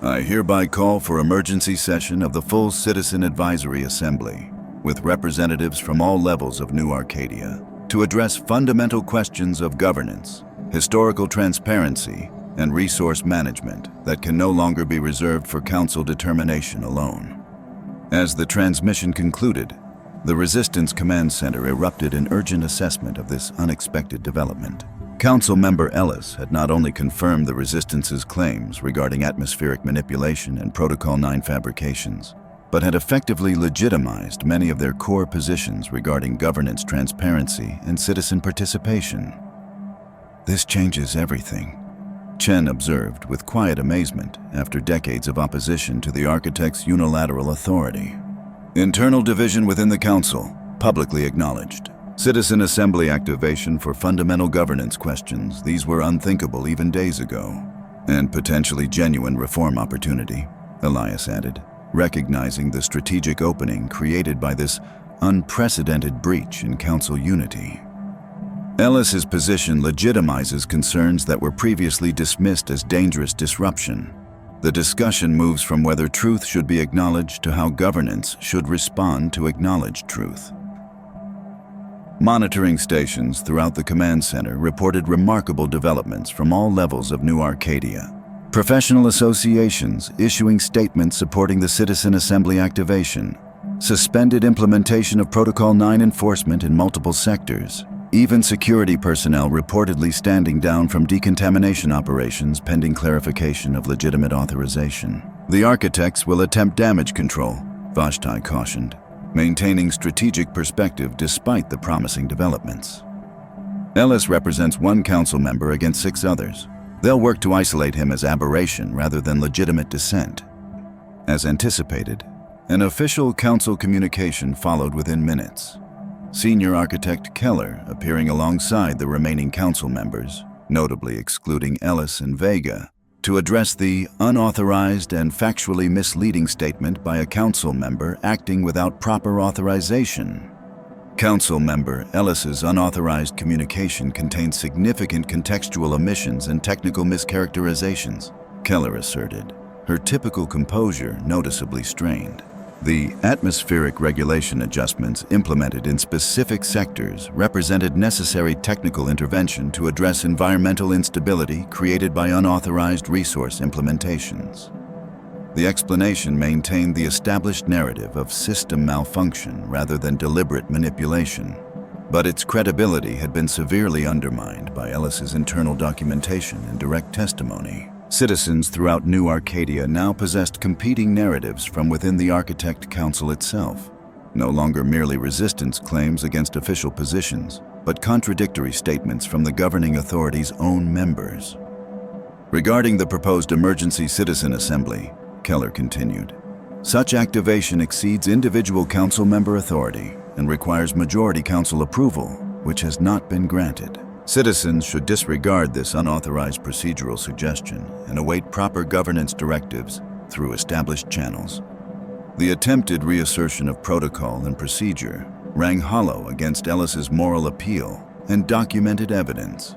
I hereby call for emergency session of the full Citizen Advisory Assembly, with representatives from all levels of New Arcadia, to address fundamental questions of governance, historical transparency, and resource management that can no longer be reserved for council determination alone. As the transmission concluded, the Resistance Command Center erupted in urgent assessment of this unexpected development. Council member Ellis had not only confirmed the Resistance's claims regarding atmospheric manipulation and Protocol 9 fabrications, but had effectively legitimized many of their core positions regarding governance transparency and citizen participation. This changes everything, Chen observed with quiet amazement after decades of opposition to the architect's unilateral authority. Internal division within the council, publicly acknowledged. Citizen assembly activation for fundamental governance questions, these were unthinkable even days ago. And potentially genuine reform opportunity, Elias added, recognizing the strategic opening created by this unprecedented breach in council unity. Ellis's position legitimizes concerns that were previously dismissed as dangerous disruption. The discussion moves from whether truth should be acknowledged to how governance should respond to acknowledged truth. Monitoring stations throughout the command center reported remarkable developments from all levels of New Arcadia. Professional associations issuing statements supporting the Citizen Assembly activation, suspended implementation of Protocol 9 enforcement in multiple sectors, even security personnel reportedly standing down from decontamination operations pending clarification of legitimate authorization. The architects will attempt damage control, Vashti cautioned, maintaining strategic perspective despite the promising developments. Ellis represents one council member against 6 others. They'll work to isolate him as aberration rather than legitimate dissent. As anticipated, an official council communication followed within minutes. Senior Architect Keller appearing alongside the remaining council members, notably excluding Ellis and Vega, to address the unauthorized and factually misleading statement by a council member acting without proper authorization. Council member Ellis's unauthorized communication contained significant contextual omissions and technical mischaracterizations, Keller asserted, her typical composure noticeably strained. The atmospheric regulation adjustments implemented in specific sectors represented necessary technical intervention to address environmental instability created by unauthorized resource implementations. The explanation maintained the established narrative of system malfunction rather than deliberate manipulation, but its credibility had been severely undermined by Ellis's internal documentation and direct testimony. Citizens throughout New Arcadia now possessed competing narratives from within the Architect Council itself, no longer merely resistance claims against official positions, but contradictory statements from the governing authority's own members. Regarding the proposed emergency citizen assembly, Keller continued, such activation exceeds individual council member authority and requires majority council approval, which has not been granted. Citizens should disregard this unauthorized procedural suggestion and await proper governance directives through established channels. The attempted reassertion of protocol and procedure rang hollow against Ellis's moral appeal and documented evidence.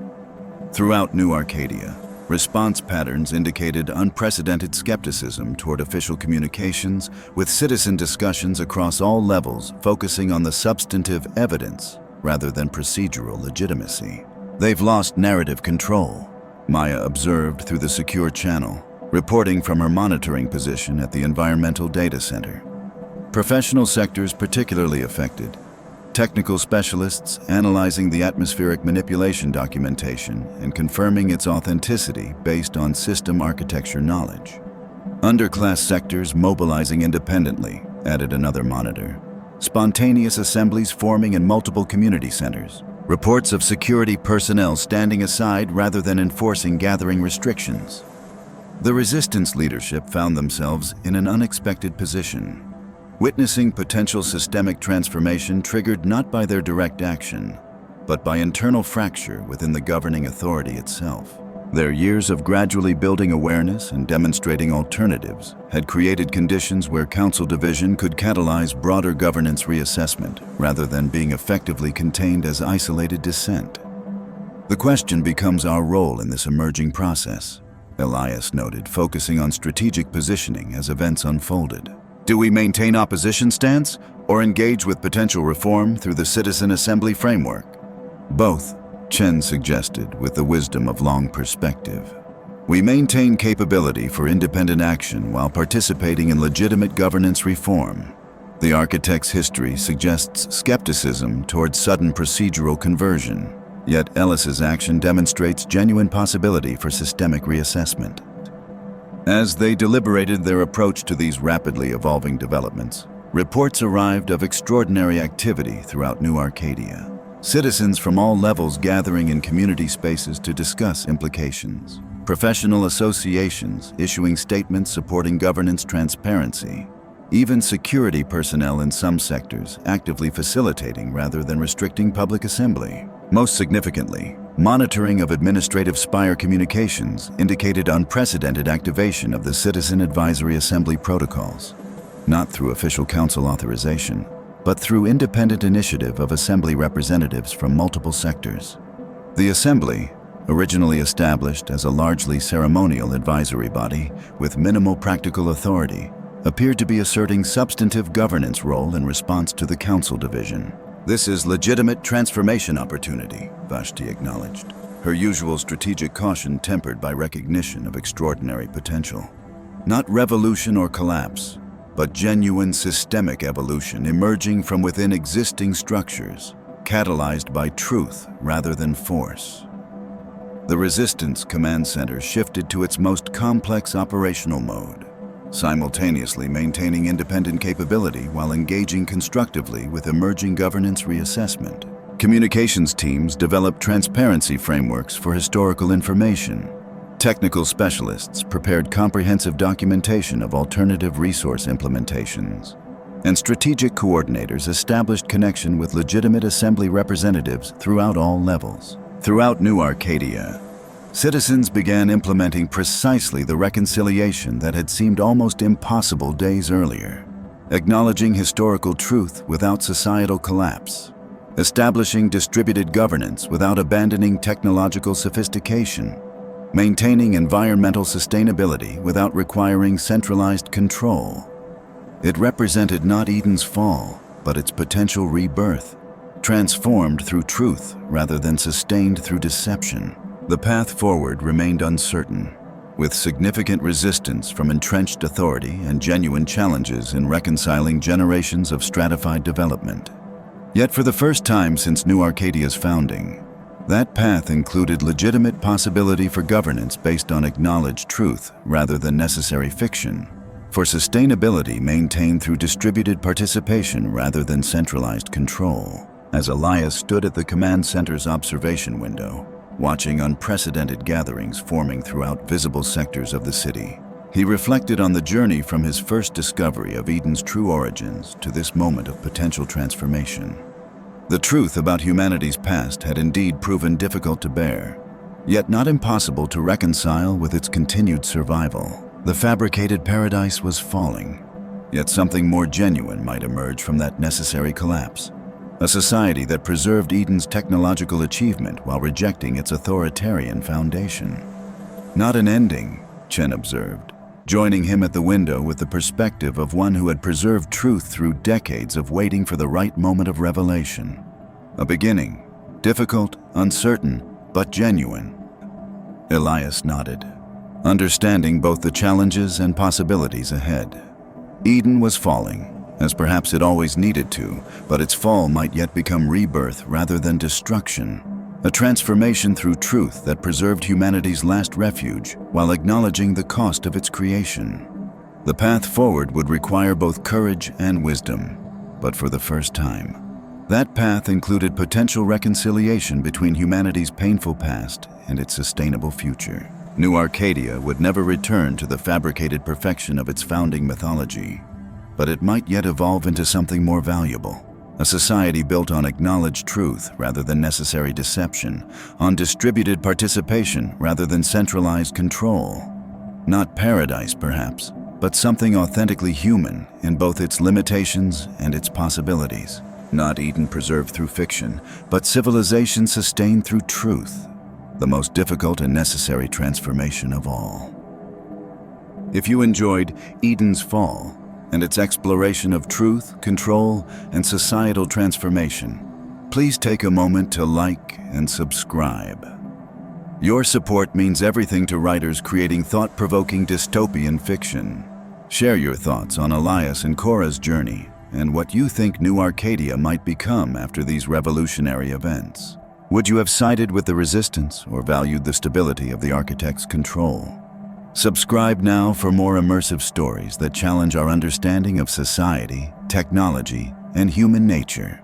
Throughout New Arcadia, response patterns indicated unprecedented skepticism toward official communications, with citizen discussions across all levels focusing on the substantive evidence rather than procedural legitimacy. They've lost narrative control, Maya observed through the secure channel, reporting from her monitoring position at the Environmental Data Center. Professional sectors particularly affected. Technical specialists analyzing the atmospheric manipulation documentation and confirming its authenticity based on system architecture knowledge. Underclass sectors mobilizing independently, added another monitor. Spontaneous assemblies forming in multiple community centers. Reports of security personnel standing aside rather than enforcing gathering restrictions. The resistance leadership found themselves in an unexpected position. witnessing potential systemic transformation triggered not by their direct action, but by internal fracture within the governing authority itself. Their years of gradually building awareness and demonstrating alternatives had created conditions where council division could catalyze broader governance reassessment rather than being effectively contained as isolated dissent. The question becomes our role in this emerging process, Elias noted, focusing on strategic positioning as events unfolded. Do we maintain opposition stance or engage with potential reform through the citizen assembly framework? Both, Chen suggested with the wisdom of long perspective. We maintain capability for independent action while participating in legitimate governance reform. The architect's history suggests skepticism towards sudden procedural conversion, yet Ellis's action demonstrates genuine possibility for systemic reassessment. As they deliberated their approach to these rapidly evolving developments, reports arrived of extraordinary activity throughout New Arcadia. Citizens from all levels gathering in community spaces to discuss implications. Professional associations issuing statements supporting governance transparency. Even security personnel in some sectors actively facilitating rather than restricting public assembly. Most significantly, monitoring of administrative spire communications indicated unprecedented activation of the Citizen Advisory Assembly protocols, not through official council authorization, but through independent initiative of Assembly representatives from multiple sectors. The Assembly, originally established as a largely ceremonial advisory body with minimal practical authority, appeared to be asserting substantive governance role in response to the council division. This is legitimate transformation opportunity, Vashti acknowledged, her usual strategic caution tempered by recognition of extraordinary potential. Not revolution or collapse, but genuine systemic evolution emerging from within existing structures, catalyzed by truth rather than force. The Resistance Command Center shifted to its most complex operational mode, simultaneously maintaining independent capability while engaging constructively with emerging governance reassessment. Communications teams developed transparency frameworks for historical information. Technical specialists prepared comprehensive documentation of alternative resource implementations, and strategic coordinators established connection with legitimate assembly representatives throughout all levels. Throughout New Arcadia, citizens began implementing precisely the reconciliation that had seemed almost impossible days earlier, acknowledging historical truth without societal collapse, establishing distributed governance without abandoning technological sophistication, maintaining environmental sustainability without requiring centralized control. It represented not Eden's fall, but its potential rebirth, transformed through truth rather than sustained through deception. The path forward remained uncertain, with significant resistance from entrenched authority and genuine challenges in reconciling generations of stratified development. Yet for the first time since New Arcadia's founding, that path included legitimate possibility for governance based on acknowledged truth rather than necessary fiction, for sustainability maintained through distributed participation rather than centralized control. As Elias stood at the command center's observation window, watching unprecedented gatherings forming throughout visible sectors of the city, he reflected on the journey from his first discovery of Eden's true origins to this moment of potential transformation. The truth about humanity's past had indeed proven difficult to bear, yet not impossible to reconcile with its continued survival. The fabricated paradise was falling, yet something more genuine might emerge from that necessary collapse. A society that preserved Eden's technological achievement while rejecting its authoritarian foundation. Not an ending, Chen observed, joining him at the window with the perspective of one who had preserved truth through decades of waiting for the right moment of revelation. A beginning, difficult, uncertain, but genuine. Elias nodded, understanding both the challenges and possibilities ahead. Eden was falling, as perhaps it always needed to, but its fall might yet become rebirth rather than destruction. A transformation through truth that preserved humanity's last refuge while acknowledging the cost of its creation. The path forward would require both courage and wisdom, but for the first time. That path included potential reconciliation between humanity's painful past and its sustainable future. New Arcadia would never return to the fabricated perfection of its founding mythology. but it might yet evolve into something more valuable. A society built on acknowledged truth rather than necessary deception, on distributed participation rather than centralized control. Not paradise, perhaps, but something authentically human in both its limitations and its possibilities. Not Eden preserved through fiction, but civilization sustained through truth, the most difficult and necessary transformation of all. If you enjoyed Eden's Fall and its exploration of truth, control, and societal transformation, please take a moment to like and subscribe. Your support means everything to writers creating thought-provoking dystopian fiction. Share your thoughts on Elias and Cora's journey and what you think New Arcadia might become after these revolutionary events. Would you have sided with the resistance or valued the stability of the architect's control? Subscribe now for more immersive stories that challenge our understanding of society, technology, and human nature.